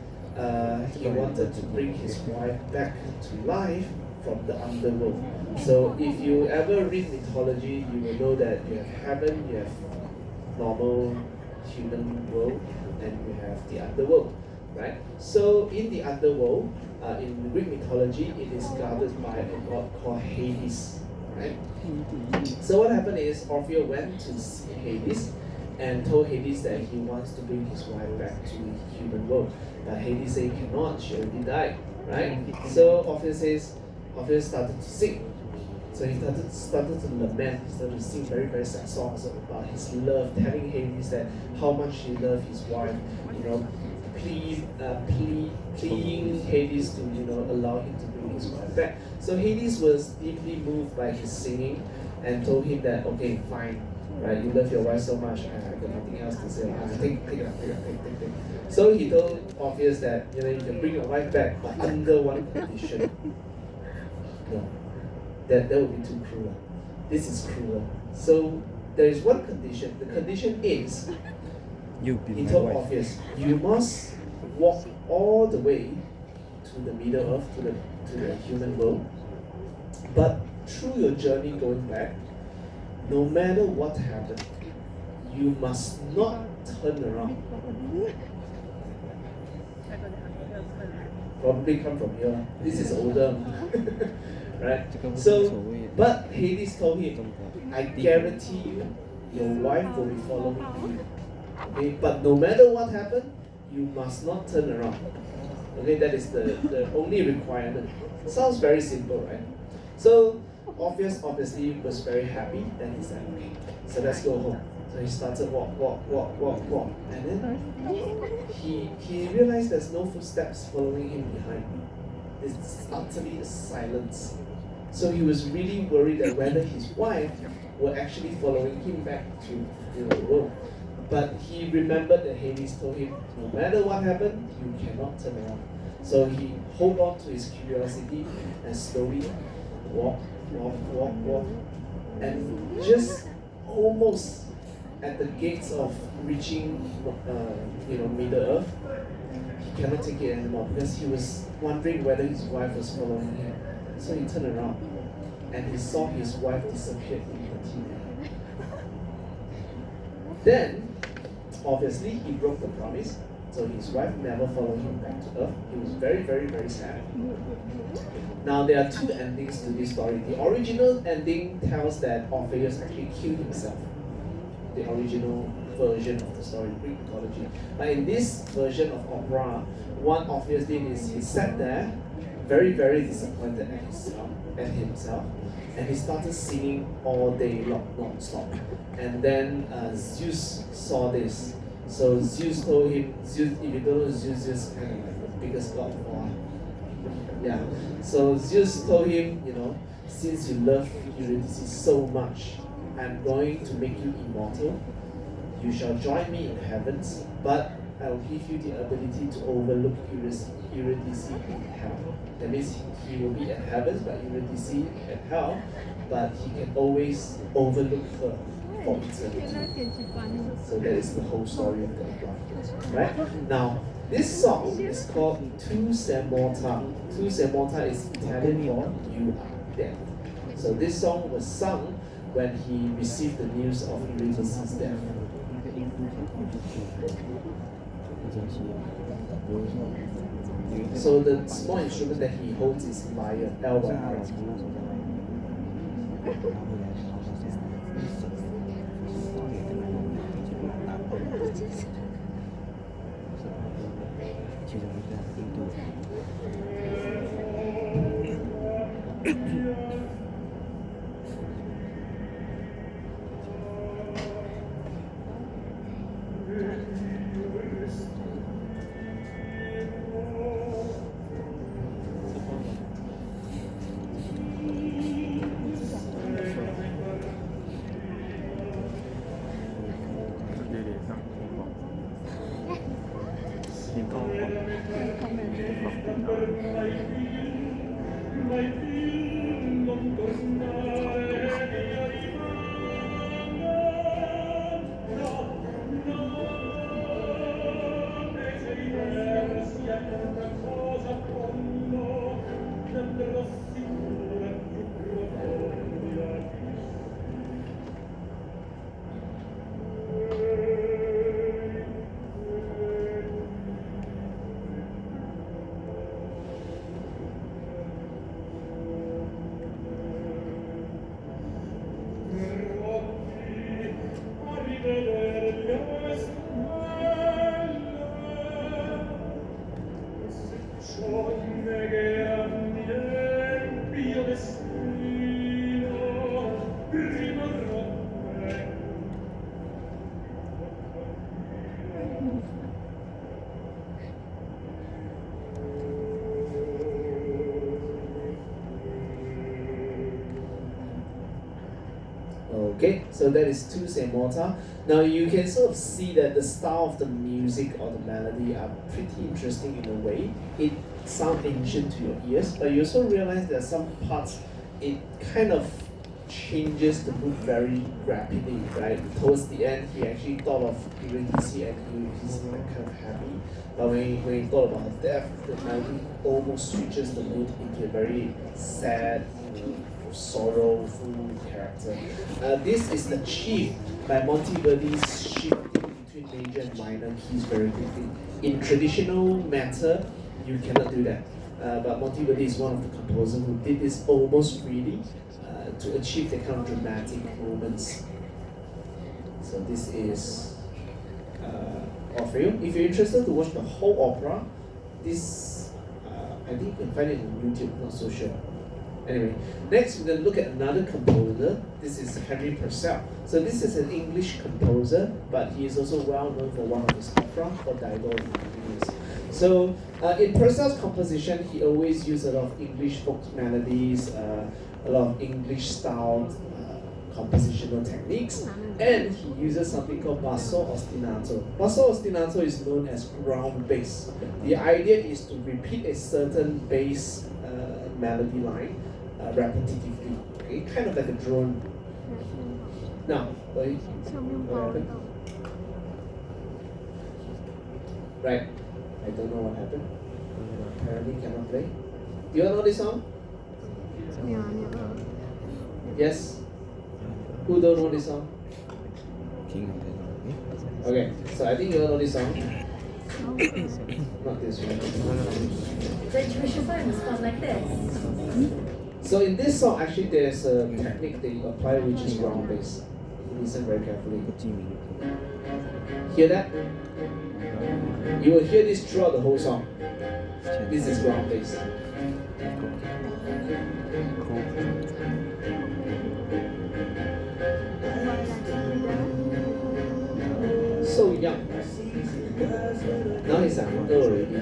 he wanted to bring his wife back to life from the underworld. So if you ever read mythology, you will know that you have heaven, you have normal human world, and you have the underworld, right? So in the underworld, in Greek mythology, it is guarded by a god called Hades, right? So what happened is Orpheus went to see Hades and told Hades that he wants to bring his wife back to the human world. But Hades said he cannot, she already died, right? So Orpheus started to sing. So he started to lament, he started to sing very, very sad songs about his love, telling Hades that how much he loved his wife, pleading Hades to, allow him to bring his wife back. So Hades was deeply moved by his singing and told him that, okay, fine, right, you love your wife so much, I got nothing else to say, take it. So he told Orpheus that, you can bring your wife back, but under one condition. No, that would be too cruel. This is cruel. So there is one condition. The condition is, he told Orpheus, you must walk all the way to the Middle Earth, to the human world. But through your journey going back, no matter what happened, you must not turn around. Probably come from here. This is older. Right? So, but Hades told him, I guarantee you, your wife will be following you. Okay? But no matter what happened, you must not turn around. Okay, that is the only requirement. Sounds very simple, right? So Orpheus obviously was very happy. Then he said, okay, so let's go home. So he started walk. And then he realized there's no footsteps following him behind. It's utterly silence. So he was really worried that whether his wife were actually following him back to the world. But he remembered that Hades told him, no matter what happened, you cannot turn around. So he hold on to his curiosity and slowly walk, and just almost at the gates of reaching, Middle Earth, he cannot take it anymore because he was wondering whether his wife was following him. So he turned around and he saw his wife disappear in the thin air. Then, obviously, he broke the promise. So his wife never followed him back to Earth. He was very, very, very sad. Now there are two endings to this story. The original ending tells that Orpheus actually killed himself. The original version of the story, Greek mythology. But in this version of opera, what Orpheus did is he sat there, very, very disappointed at himself, and he started singing all day long, non-stop. And then Zeus saw this. So Zeus told him, if you don't know, Zeus is kind of like the biggest god of all. Yeah. So Zeus told him, since you love Eurydice so much, I'm going to make you immortal. You shall join me in the heavens, but I will give you the ability to overlook Eurydice in hell. That means he will be at heavens, but Eurydice at hell, but he can always overlook her for eternity. So that is the whole story of the opera. Right? Now, this song is called Tu sei morta. Tu sei morta is Italian for you are dead. So this song was sung when he received the news of Eurydice's death. So the small instrument that he holds is lyre, L-Y-R. Okay, so that is Tu sei morta. Now you can sort of see that the style of the music or the melody are pretty interesting in a way. It sounds ancient to your ears, but you also realize there are some parts it kind of changes the mood very rapidly, right? Towards the end, he actually thought of Eurydice and he's like kind of happy. But when he thought about her death, the melody almost switches the mood into a very sad, sorrowful character. This is achieved by Monteverdi's shifting between major and minor keys very quickly. In traditional matter, you cannot do that. But Monteverdi is one of the composers who did this almost freely to achieve the kind of dramatic moments. So this is Orfeo. If you're interested to watch the whole opera, this I think you can find it on YouTube, not so sure. Anyway, next we're going to look at another composer. This is Henry Purcell. So this is an English composer, but he is also well known for one of his opera called Dido in Venus. So in Purcell's composition, he always used a lot of English folk melodies, a lot of English styled compositional techniques, and he uses something called basso ostinato. Basso ostinato is known as ground bass. The idea is to repeat a certain bass melody line repetitively, okay, kind of like a drone. Now, what happened? Right, I don't know what happened. Apparently cannot play. Do you all know this song? Yes? Who don't know this song? Okay, so I think you all know this song. Not this one. The Week05 is called like this. So in this song, actually there's a technique that you apply which is ground bass. Listen very carefully. Hear that? You will hear this throughout the whole song. This is ground bass. So young. Now he's an uncle already.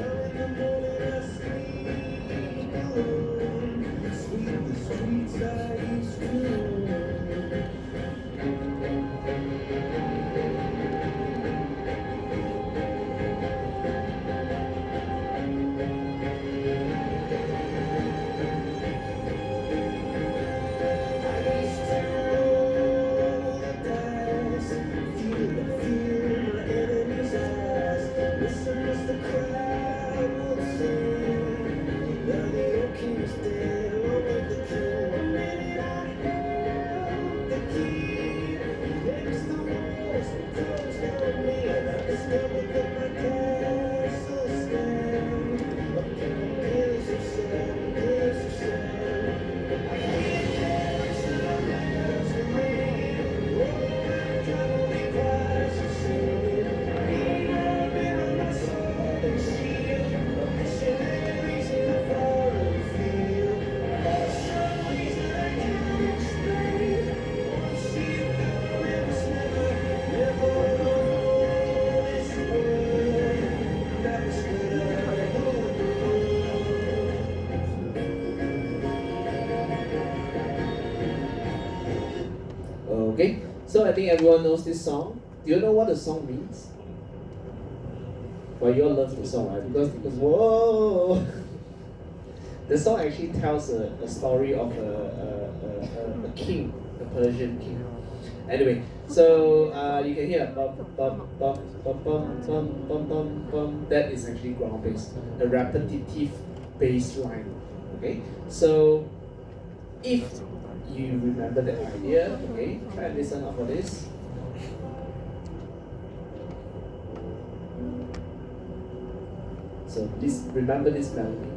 Okay, so I think everyone knows this song. Do you know what the song means? Well, you all love the song, right? Because whoa, the song actually tells a story of a king, a Persian king. Anyway, so you can hear bum bum bum bum bum bum bum bum bum. That is actually ground bass, a repetitive bass line. Okay, so if you remember the idea, okay, try and listen up for this. So please remember this melody.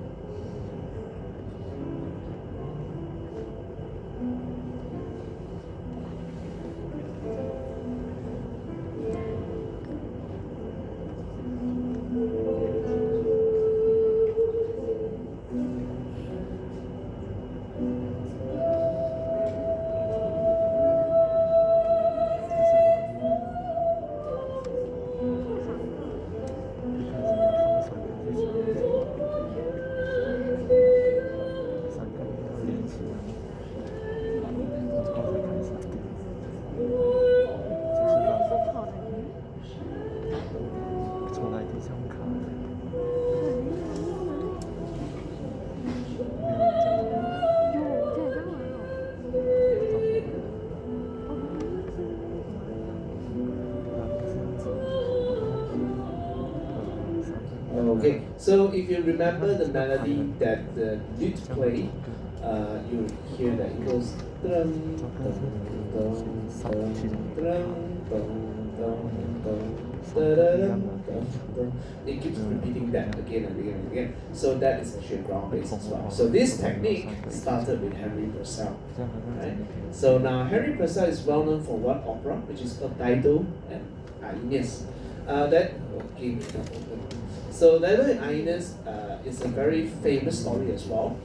Okay, so if you remember the melody that the lute play, you hear that it goes drum dum dum dum drum dum dum dum. It keeps repeating that again and again and again. So that is actually a ground bass as well. So this technique started with Henry Purcell, right? So now Henry Purcell is well known for one opera, which is called Dido and Aeneas. So Dido and Aeneas is a very famous story as well.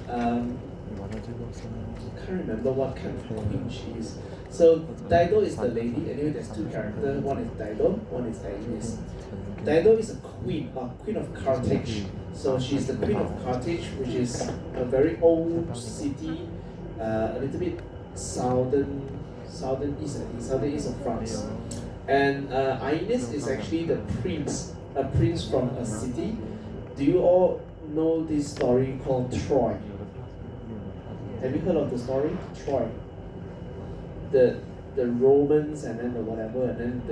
Can't remember what kind of queen she is. So Dido is the lady. Anyway, there's two characters. One is Dido, one is Aeneas. Dido is a queen of Carthage. So she's the queen of Carthage, which is a very old city, a little bit southern southeast of France. And Aeneas is actually the prince, a prince from a city. Do you all know this story called Troy? Have you heard of the story? Troy. The Romans and then the whatever, and then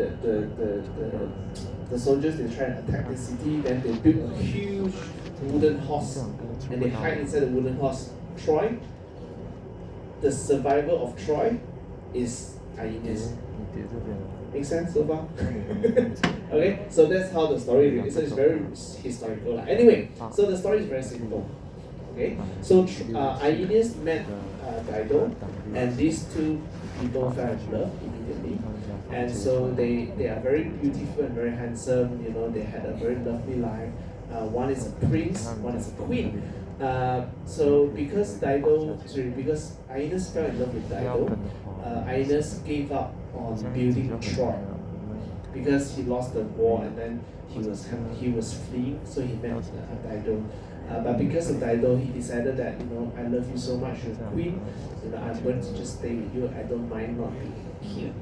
the soldiers, they try and attack the city, then they build a huge wooden horse and they hide inside the wooden horse. Troy, the survivor of Troy is Aeneas. Make sense so far? Okay, so that's how the story is. So it's very historical. Anyway, so the story is very simple. Okay, so Aeneas met Dido, and these two people fell in love immediately. And so they are very beautiful and very handsome. You know, they had a very lovely life. One is a prince, one is a queen. So because Aeneas fell in love with Dido, Aeneas gave up on building Troy because he lost the war, and then he was fleeing, so he met Dido. But because of Dido, he decided that, you know, I love you so much, you're the queen, you know, I'm going to just stay with you. I don't mind not being king.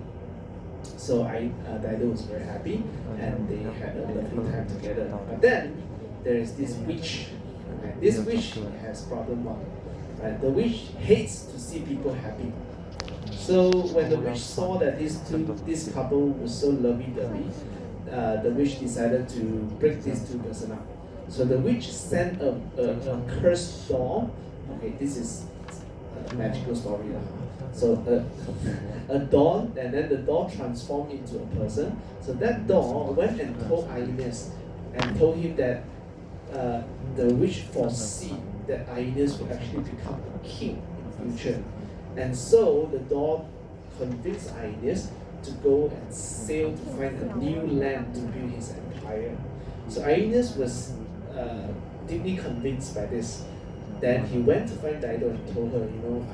So Dido was very happy, and they had a lovely time together. But then there is this witch. Right? This witch has problem one. Right? The witch hates to see people happy. So when the witch saw that this couple was so lovey-dovey, the witch decided to break these two persons up. So the witch sent a cursed doll. Okay, this is a magical story. So a doll, and then the doll transformed into a person. So that doll went and told Aeneas and told him that the witch foresee that Aeneas would actually become a king in the future. And so the doll convinced Aeneas to go and sail to find a new land to build his empire. So Aeneas was deeply convinced by this. Then he went to find Dido and told her, you know,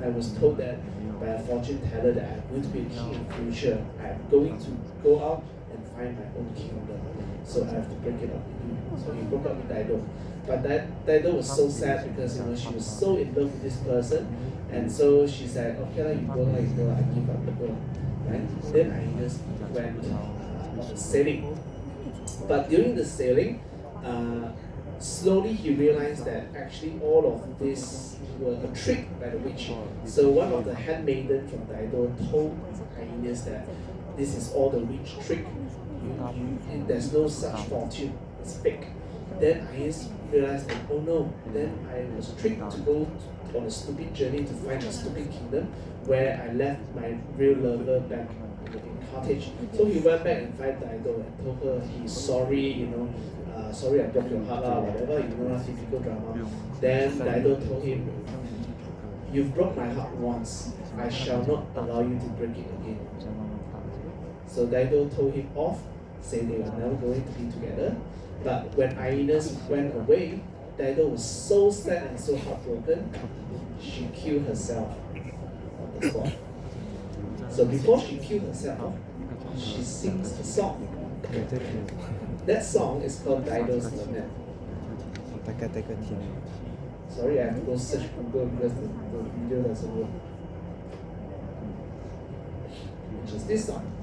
I was told that by a fortune teller that I'm going to be a king in the future. I'm going to go out and find my own kingdom. So I have to break it up with you. So he broke up with Dido. But Dido was so sad because, you know, she was so in love with this person. And so she said, okay, you go, I give up, you go. Right? Then Aeneas went on sailing. But during the sailing, slowly he realized that actually all of this were a trick by the witch. So one of the handmaiden from Dido told Aeneas that this is all the witch trick. There's no such fortune. It's fake. Then Aeneas realized that, oh no, then I was tricked to go on a stupid journey to find a stupid kingdom where I left my real lover back in Carthage. So he went back and found Dido and told her he's sorry, you know, sorry I broke your heart, whatever, you know, typical drama. Then Dido told him, you've broke my heart once, I shall not allow you to break it again. So Dido told him off, saying they were never going to be together. But when Aeneas went away, Dido was so sad and so heartbroken, she killed herself on the spot. So before she killed herself, she sings a song. That song is called Dido's Lament. Sorry, I have to go search Google because the video doesn't work. Which is this song.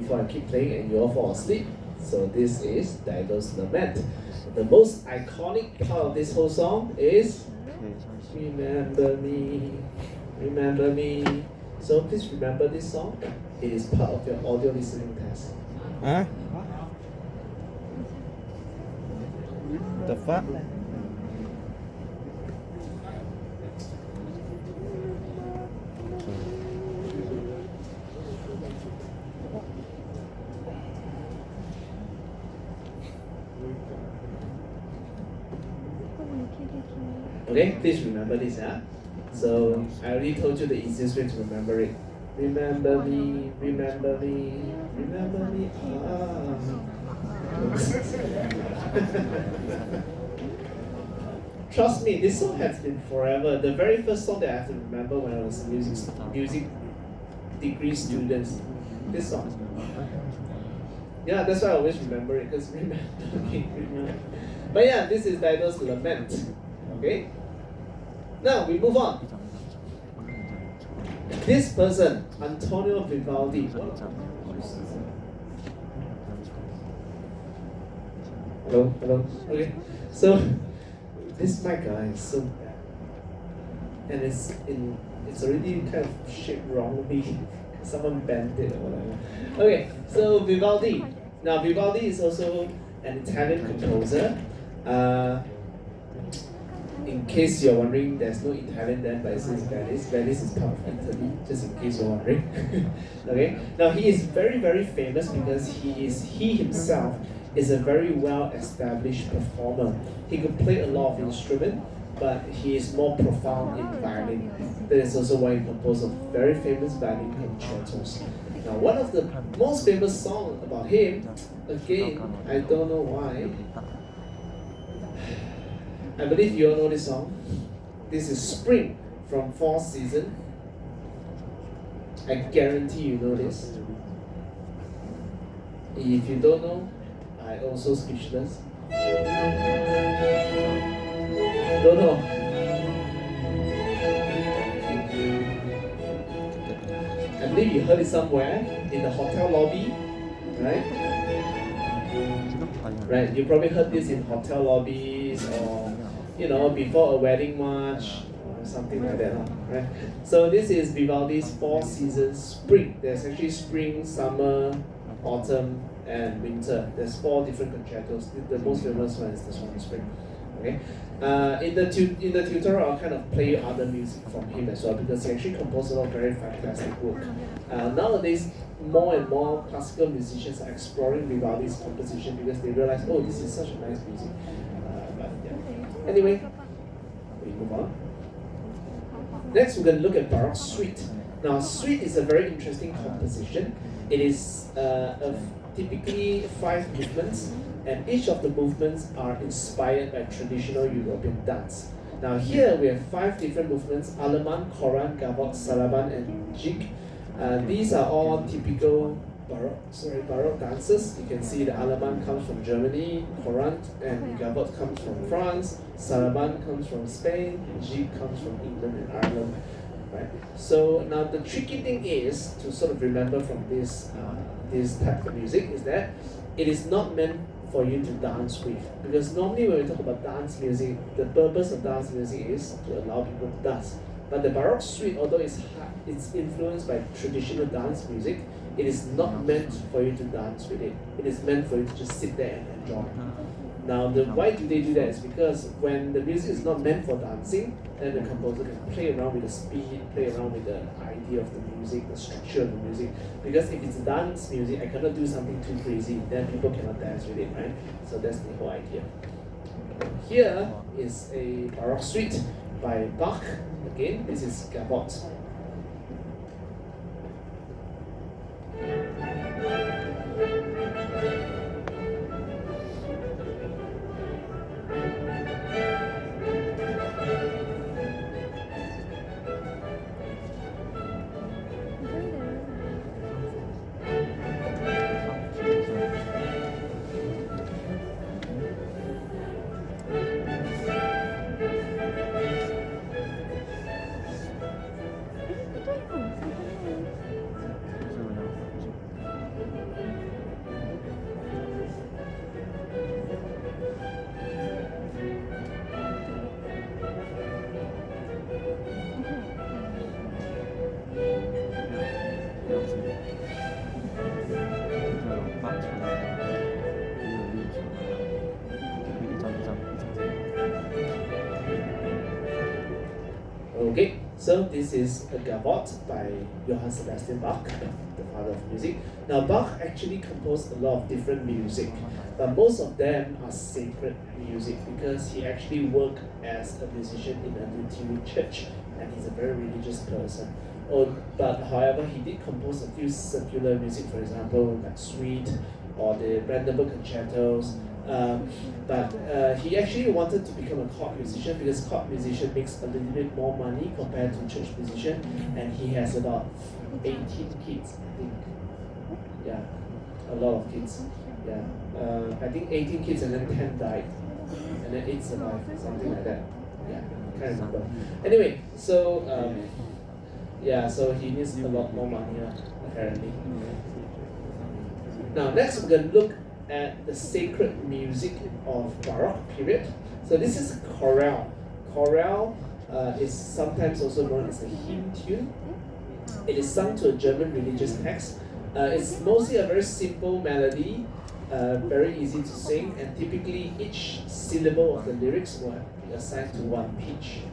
before I keep playing and you all fall asleep. So this is Dido's Lament. The most iconic part of this whole song is Remember Me, Remember Me. So please remember this song. It is part of your audio listening test. Huh? The fuck? Okay, please remember this, huh? So I already told you the easiest way to remember it. Remember me, remember me, remember me. Trust me, this song has been forever. The very first song that I have to remember when I was a music degree student. This song. Yeah, that's why I always remember it, because remember me, remember. But yeah, this is Dido's Lament. Okay? Now we move on. This person, Antonio Vivaldi. Hello, hello. Okay. So this mic is so bad. And it's already kind of shaped wrongly. Someone bent it or whatever. Okay, so Vivaldi. Now Vivaldi is also an Italian composer. In case you're wondering, there's no Italian there, but it says Venice. Venice is part of Italy, just in case you're wondering. Okay. Now he is very, very famous because he himself is a very well-established performer. He could play a lot of instruments, but he is more profound in violin. That is also why he composed a very famous violin concertos. Now, one of the most famous songs about him, again, I don't know why. I believe you all know this song. This is Spring from Fourth Season. I guarantee you know this. If you don't know, I also speechless. Don't know. I believe you heard it somewhere in the hotel lobby, right? Right, you probably heard this in hotel lobbies or, before a wedding march or something like that, right? So this is Vivaldi's Four Seasons Spring. There's actually spring, summer, autumn, and winter. There's 4 different concertos. The most famous one is this one, Spring. Okay. In the tutorial, I'll kind of play other music from him as well because he actually composed a lot of very fantastic work. Nowadays, more and more classical musicians are exploring Vivaldi's composition because they realize, oh, this is such a nice music. But yeah. Anyway, we move on. Next, we're going to look at Baroque Suite. Now, Suite is a very interesting composition. It is typically 5 movements, and each of the movements are inspired by traditional European dance. Now here we have 5 different movements: Aleman, Koran, Gavotte, Saraban, and Jig. These are all typical Baroque dances. You can see the Aleman comes from Germany, Koran and Gavotte comes from France, Saraban comes from Spain, Jig comes from England and Ireland. Right. So now the tricky thing is to sort of remember from this type of music is that it is not meant for you to dance with, because normally when we talk about dance music, the purpose of dance music is to allow people to dance. But the Baroque Suite, although it's influenced by traditional dance music, it is not meant for you to dance with it. It is meant for you to just sit there and enjoy. Now, why do they do that? Is because when the music is not meant for dancing, then the composer can play around with the speed, play around with the idea of the music, the structure of the music. Because if it's dance music, I cannot do something too crazy, then people cannot dance with it, right? So that's the whole idea. Here is a Baroque Suite by Bach. Again, this is Gavotte. Okay, so this is a gavotte by Johann Sebastian Bach, the father of music. Now Bach actually composed a lot of different music, but most of them are sacred music because he actually worked as a musician in a Lutheran church and he's a very religious person. But however, he did compose a few secular music, for example, like Suite or the Brandenburg concertos. But he actually wanted to become a court musician because court musician makes a little bit more money compared to church musician, and he has about 18 kids, I think. Yeah, a lot of kids. Yeah, I think 18 kids and then 10 died, and then 8 survived, something like that. Yeah, can't remember. Anyway, so yeah, so he needs a lot more money, apparently. Now, next we're going to look at the sacred music of Baroque period. So this is chorale. Chorale is sometimes also known as a hymn tune. It is sung to a German religious text. It's mostly a very simple melody, very easy to sing, and typically each syllable of the lyrics will be assigned to one pitch.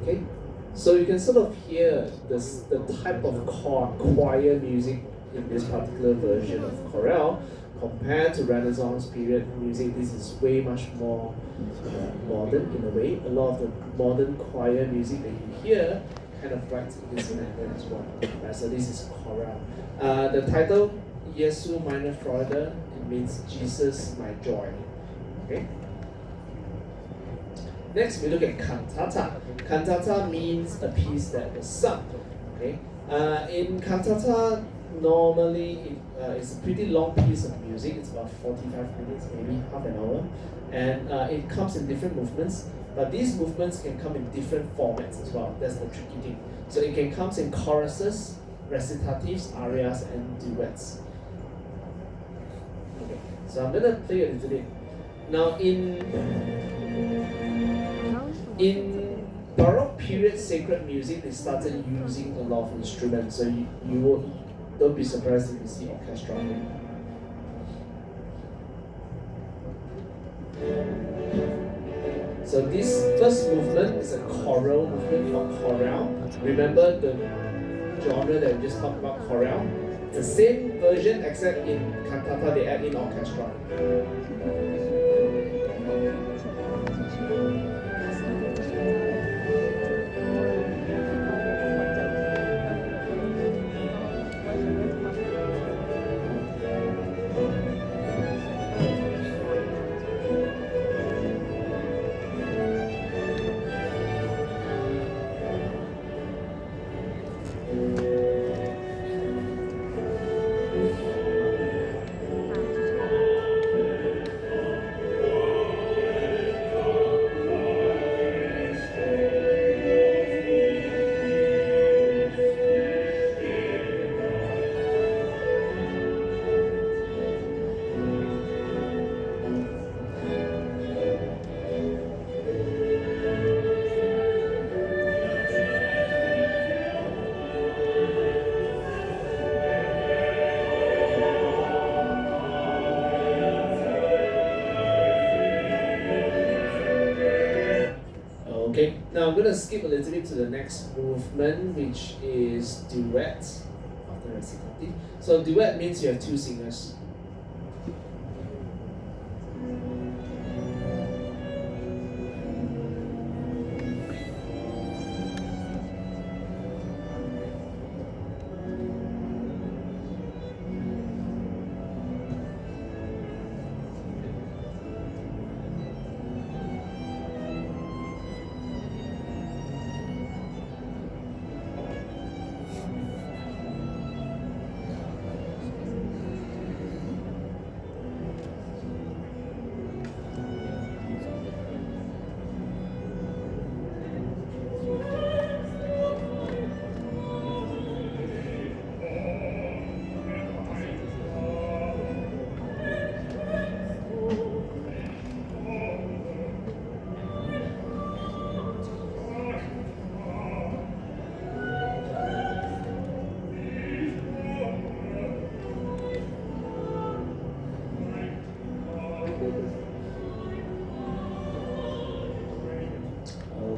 Okay, so you can sort of hear the type of choir music in this particular version of chorale compared to Renaissance period music. This is way much more modern in a way. A lot of the modern choir music that you hear kind of writes in this manner as well. So this is chorale. The title, Jesu meine Freude, it means Jesus my joy. Okay. Next, we look at cantata. Cantata means a piece that was sung. Okay, in cantata, normally it's a pretty long piece of music. It's about 45 minutes, maybe half an hour, and it comes in different movements. But these movements can come in different formats as well. That's the tricky thing. So it can come in choruses, recitatives, arias, and duets. Okay, so I'm gonna play a little bit. Now in Baroque period sacred music, they started using a lot of instruments. So you don't be surprised if you see orchestra here. So this first movement is a choral movement called chorale. Remember the genre that we just talked about, chorale? It's the same version except in cantata they add in orchestra. Okay, now I'm going to skip a little bit to the next movement, which is duet after recitative. So duet means you have two singers.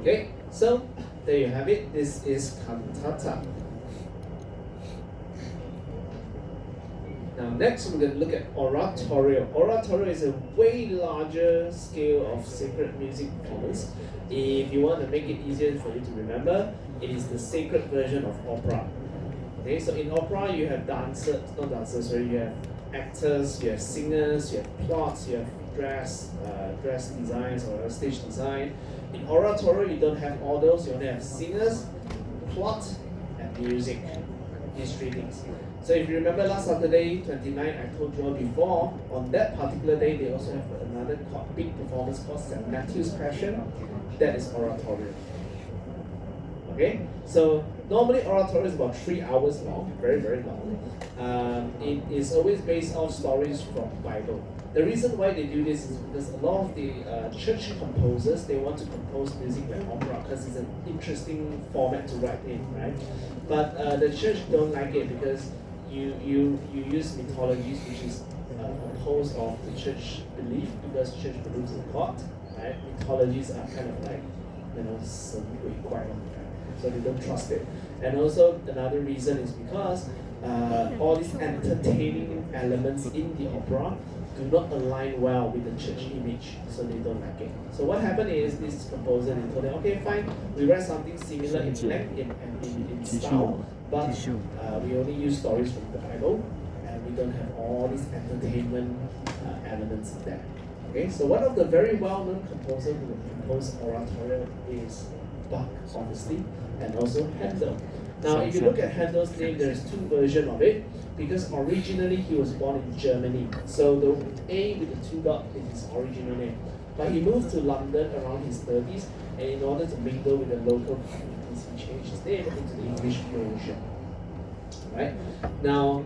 Okay, so there you have it. This is cantata. Now next we're going to look at oratorio. Oratorio is a way larger scale of sacred music performance. If you want to make it easier for you to remember, it is the sacred version of opera. Okay, so in opera you have you have actors, you have singers, you have plots, you have dress designs or stage design. In oratorio, you don't have all those. You only have singers, plot, and music. These three things. So if you remember last Saturday, 29, I told you all before, on that particular day, they also have another big performance called St. Matthew's Passion. That is oratorio. Okay? So normally oratorio is about 3 hours long, very, very long. It is always based on stories from Bible. The reason why they do this is because a lot of the church composers, they want to compose music like opera because it's an interesting format to write in, right? But the church don't like it because you use mythologies which is opposed of the church belief, because church believes in God, right? Mythologies are kind of like, some right? So they don't trust it. And also another reason is because all these entertaining elements in the opera do not align well with the church image, so they don't like it. So what happened is this composer, they told them, okay, fine, we write something similar in length in style, but we only use stories from the Bible, and we don't have all these entertainment elements in there. Okay, so one of the very well-known composers who composed oratorio is Bach, obviously, and also Handel. Now, if you look at Handel's name, there's two versions of it, because originally he was born in Germany. So the A with the two dots is his original name. But he moved to London around his 30s, and in order to mingle with the local communities, he changed his name into the English version. Right? Now,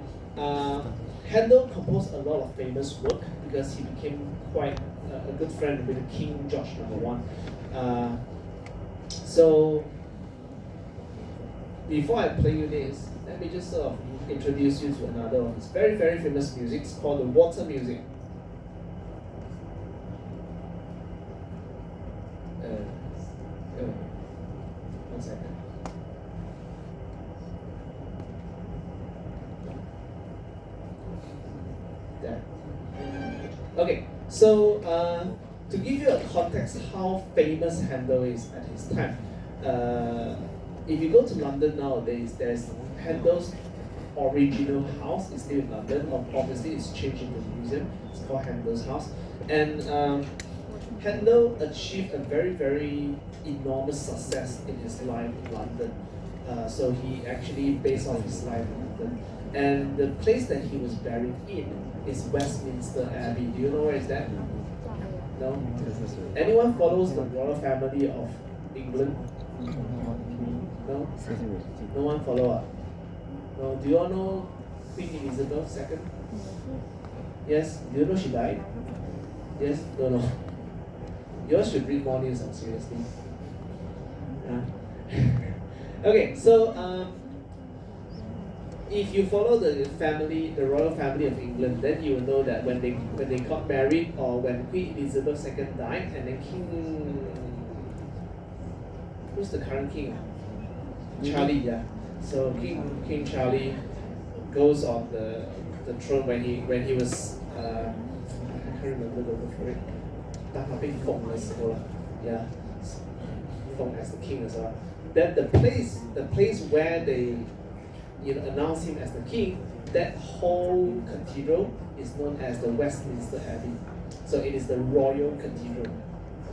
Handel composed a lot of famous work because he became quite a good friend with King George I. So, before I play you this, let me just sort of introduce you to another of his very, very famous music. It's called the water music. One second. There. Okay, so to give you a context how famous Handel is at his time, if you go to London nowadays, there's Handel's original house is still in London. Obviously, it's changed into a museum. It's called Handel's house. And Handel achieved a very, very enormous success in his life in London. So he actually based on his life in London. And the place that he was buried in is Westminster Abbey. Do you know where is that? No? Anyone follows the royal family of England? No? No one follow up? No? Do you all know Queen Elizabeth II? Yes? Do you know she died? Yes? No. You all should read more news, seriously. Okay, so if you follow the royal family of England, then you will know that when they got married, or when Queen Elizabeth II died, and then who's the current king? Charlie, yeah. So King Charlie goes on the throne when he was I can't remember the word for it. 当他被封的时候了 yeah, 封 as the king as well. Then the place where they announce him as the king, that whole cathedral is known as the Westminster Abbey. So it is the royal cathedral.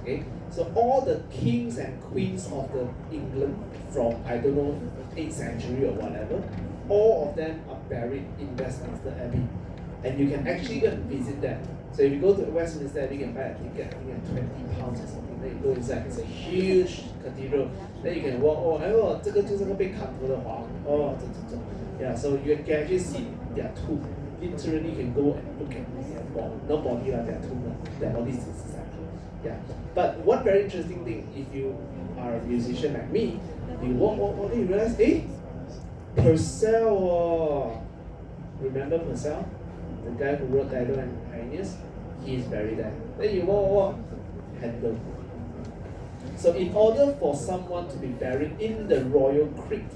Okay, so all the kings and queens of the England from I don't know 8th century or whatever, all of them are buried in Westminster Abbey, and you can actually go and visit them. So if you go to Westminster Abbey, you can buy a ticket, I think at £20 or something. Then you go inside. It's a huge cathedral. Then you can walk. Oh, 这个就是个被砍头的皇。哦，这。Yeah, so you can actually see their tomb. Literally, you can go and look at their body. No body, like their tomb. Their body is inside. Yeah. But one very interesting thing, if you are a musician like me, you walk, then you realize, Purcell. Remember Purcell? The guy who wrote Dido and Pioneers? He is buried there. Then you walk, Handel. So in order for someone to be buried in the royal crypt,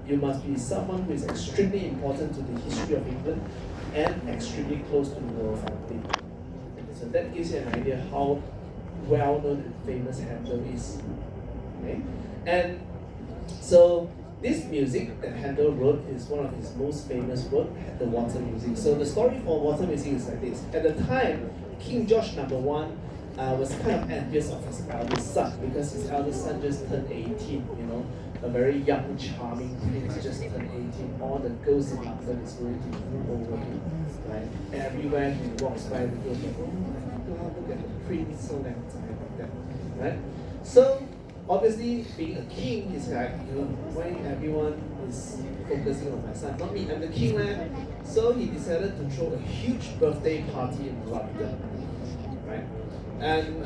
you must be someone who is extremely important to the history of England and extremely close to the royal family. So that gives you an idea how well known and famous Handel is. Okay? And so this music that Handel wrote is one of his most famous work, the water music. So the story for water music is like this. At the time, King George I was kind of envious of his eldest son because his eldest son just turned 18, a very young, charming prince just turned 18. All the girls in London is going to rule over him, right? Everywhere he walks by, the girls like, oh my God, look at the prince, so that, like that, right? So obviously, being a king, he's like, why everyone is focusing on my son? Not me, I'm the king, man. So he decided to throw a huge birthday party in London, right? And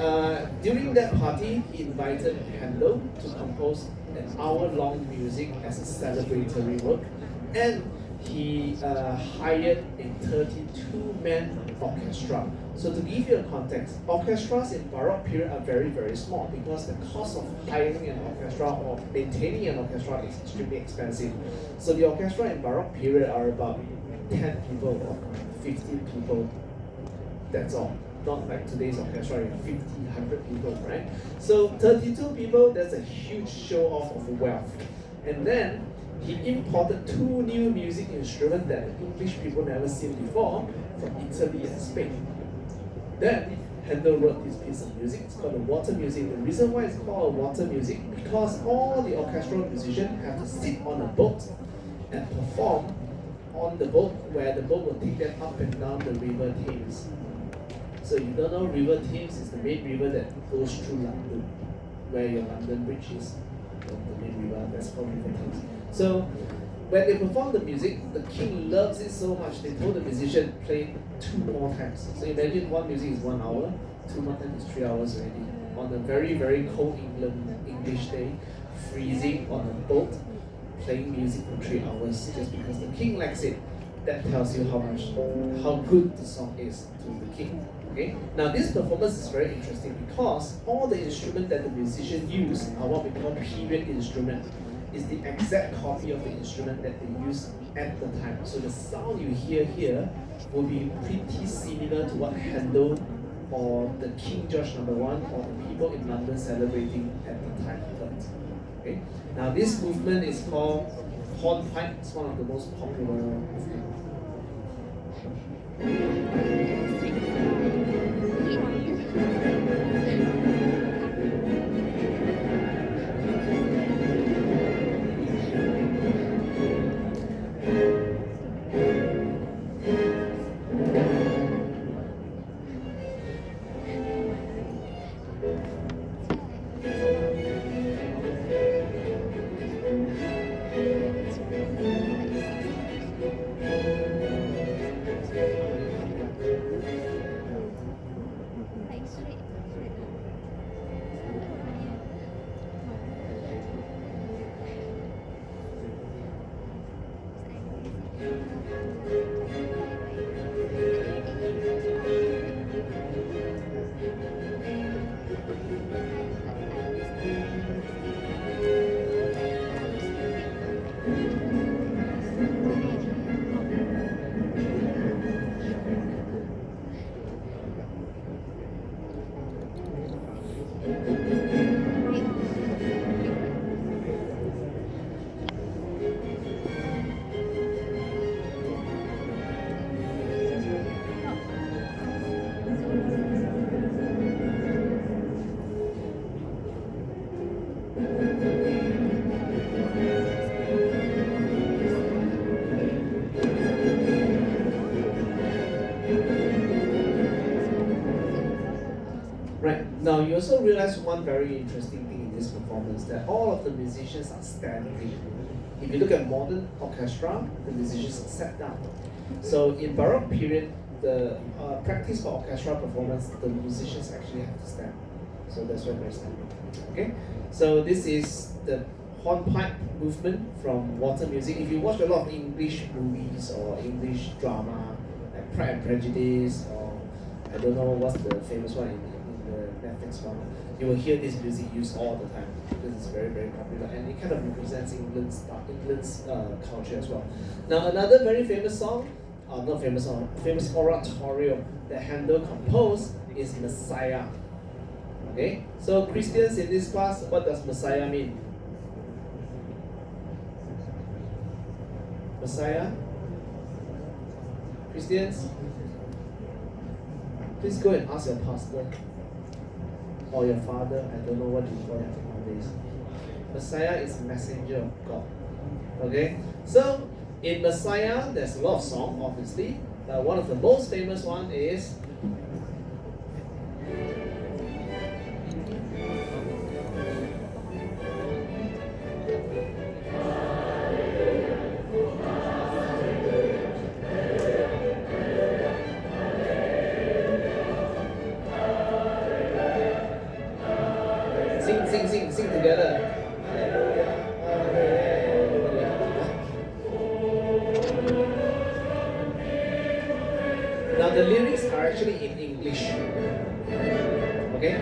during that party, he invited Handel to compose an hour-long music as a celebratory work, and he hired a 32-man orchestra. So to give you a context, orchestras in Baroque period are very, very small because the cost of hiring an orchestra or maintaining an orchestra is extremely expensive. So the orchestra in Baroque period are about 10 people or 15 people, that's all. Not like today's orchestra, 50, 100 people, right? So 32 people, that's a huge show off of wealth. And then he imported 2 new music instruments that English people never seen before from Italy and Spain. Then Handel wrote this piece of music. It's called the water music. The reason why it's called water music, because all the orchestral musicians have to sit on a boat and perform on the boat, where the boat will take them up and down the river Thames. So you don't know, River Thames is the main river that goes through London, where your London Bridge is, the main river, that's called River Thames. So when they perform the music, the king loves it so much, they told the musician play 2 more times. So imagine one music is 1 hour, 2 more times is 3 hours already. On a very, very cold English day, freezing on a boat, playing music for 3 hours just because the king likes it. That tells you how good the song is to the king. Okay? Now this performance is very interesting because all the instruments that the musician use are what we call period instruments. Is the exact copy of the instrument that they used at the time. So the sound you hear here will be pretty similar to what Handel or the King George I or the people in London celebrating at the time heard. Okay? Now this movement is called hornpipe. It's one of the most popular movements. Now you also realize one very interesting thing in this performance, that all of the musicians are standing. If you look at modern orchestra, the musicians are sat down. So in Baroque period, the practice for orchestra performance, the musicians actually have to stand. So that's why they're standing. Okay? So this is the hornpipe movement from water music. If you watch a lot of English movies or English drama, like Pride and Prejudice, or I don't know what's the famous one in the Netflix one, you will hear this music used all the time because it's very, very popular, and it kind of represents England's culture as well. Now another very famous song, not famous song, famous oratorio that Handel composed is Messiah. Okay, so Christians in this class, what does Messiah mean? Messiah? Christians? Please go and ask your pastor or your father. I don't know what you call it nowadays. Messiah is messenger of God. Okay? So, in Messiah, there's a lot of song, obviously. One of the most famous one is sing together. Now the lyrics are actually in English. Okay?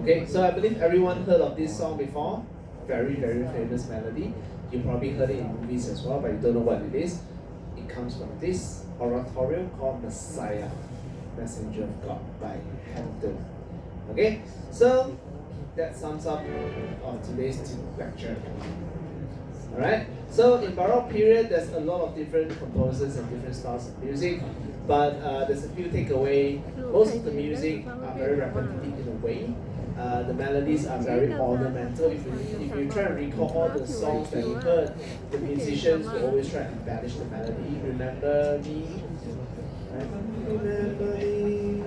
Okay, so I believe everyone heard of this song before. Very, very famous melody. You probably heard it in movies as well, but you don't know what it is. It comes from this oratorio called Messiah, Messenger of God by Handel. Okay, so that sums up today's lecture. Alright, so in Baroque period, there's a lot of different composers and different styles of music, but there's a few takeaways. Most of the music are very repetitive in a way. The melodies are very ornamental. If you try to recall all the songs that you heard, the musicians will always try to embellish the melody. Remember me, right? Remember me,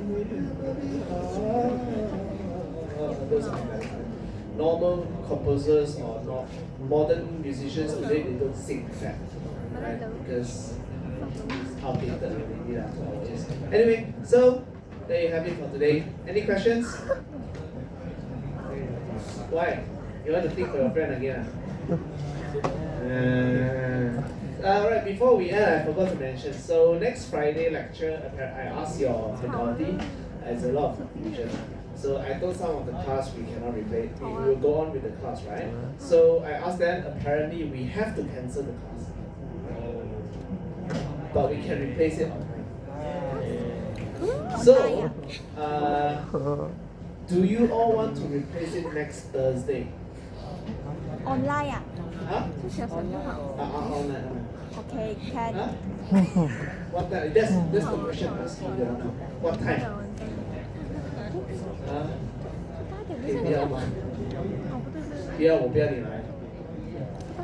those are melodies. Normal composers or not modern musicians today, they don't sing that, right? Because it's outdated already. Anyway, so there you have it for today. Any questions? Why? You want to think for your friend again? Alright, before we end, I forgot to mention. So next Friday lecture, I asked your faculty. There's a lot of confusion. So I told some of the class we cannot replay. We will go on with the class, right? So I asked them. Apparently, we have to cancel the class, but we can replace it online. So, do you all want to replace it next Thursday? Online Huh? Online. Okay, can. Huh? What time? That's the question I'm asking you now. What time? 不要吗？不要，我不要你来。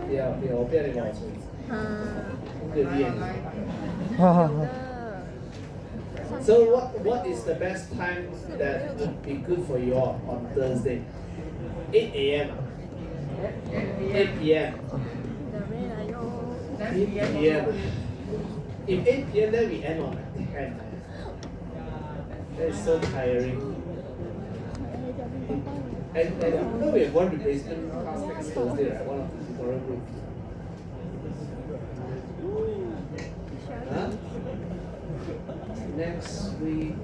不要，我不要你帮我处理。对，不要你。So what is the best time that would be good for you all on Thursday? 8 a.m. 8 p.m. 8 p.m. If 8 p.m. then we end on 10. That is so tiring. And I know we have one replacement class next Thursday, right? One of the tutorial group. Huh? Next week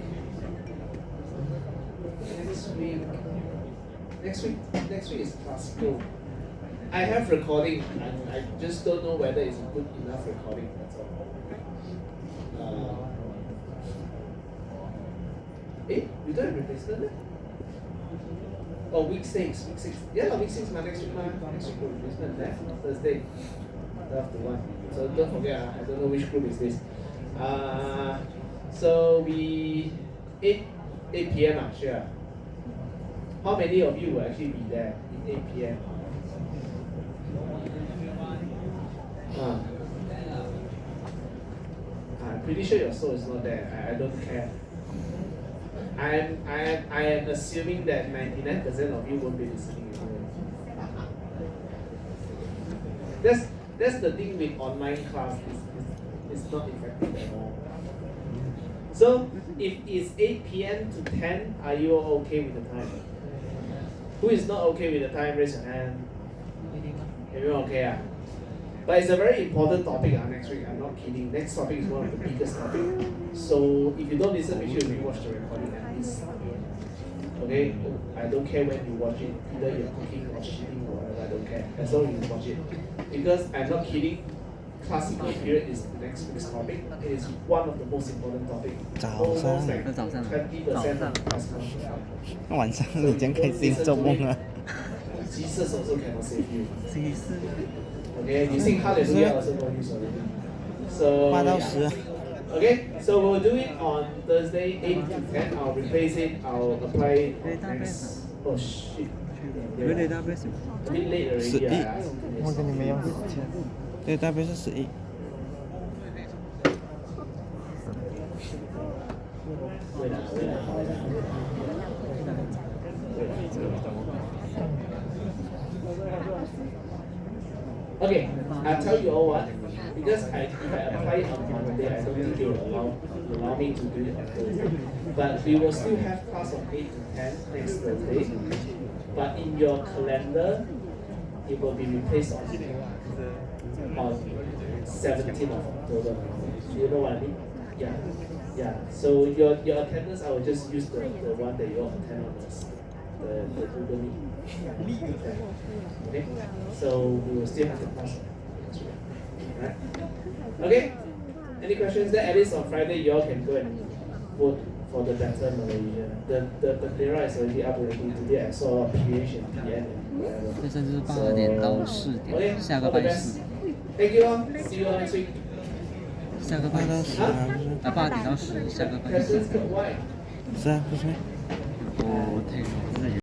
is classical. I have recording. I just don't know whether it's a good enough recording. That's all. You don't have replacement? Oh, week 6. Yeah, week 6 next week got replacement left Thursday. After one. So don't forget, I don't know which group is this. So we 8 p.m. Sure. How many of you will actually be there in 8 p.m.? I'm pretty sure your soul is not there. I don't care. I am assuming that 99% of you won't be listening anyway. That's the thing with online class. It's not effective at all. So if it's 8 p.m. to 10, are you all okay with the time? Who is not okay with the time? Raise your hand. Everyone okay? But it's a very important topic next week. I'm not kidding. Next topic is one of the biggest topics. So if you don't listen, make sure you watch the recording at least. Okay? I don't care when you watch it. Either you're cooking or shitting or whatever. I don't care. As long as you watch it. Because I'm not kidding. Classical period is the next week's topic. It is one of the most important topics. Almost like 20% of the class content. 晚上你真开心做梦啊！ Jesus also cannot save you. Okay, you sing hallelujah also no use already. So 8到10 okay, so we'll do it on Thursday 8 to 10. I'll replace it. I'll apply it next. Oh shit. A bit late already. 我跟你们用对，大概是11。 Okay, I'll tell you all what. Because if I apply it on Monday, I don't think they will allow me to do it on Thursday. But we will still have class of 8 to 10 next Thursday. But in your calendar, it will be replaced on 17th of October. You know what I mean? Yeah. So your attendance, I will just use the one that you all attend on the Google Meet. Okay? So we will still have the class. Right? Okay? Any questions there? At least on Friday, you all can go and vote for the better Malaysia. The player is already up already. Today I saw PH and PN and whatever. 这甚至8点到4点， Okay, 下个 all the 拜 best. 四， Thank you all. See you all next week. 下个拜四，8点到10，下个拜四。 President's Cup, why? 是啊，不是吗？我太自由。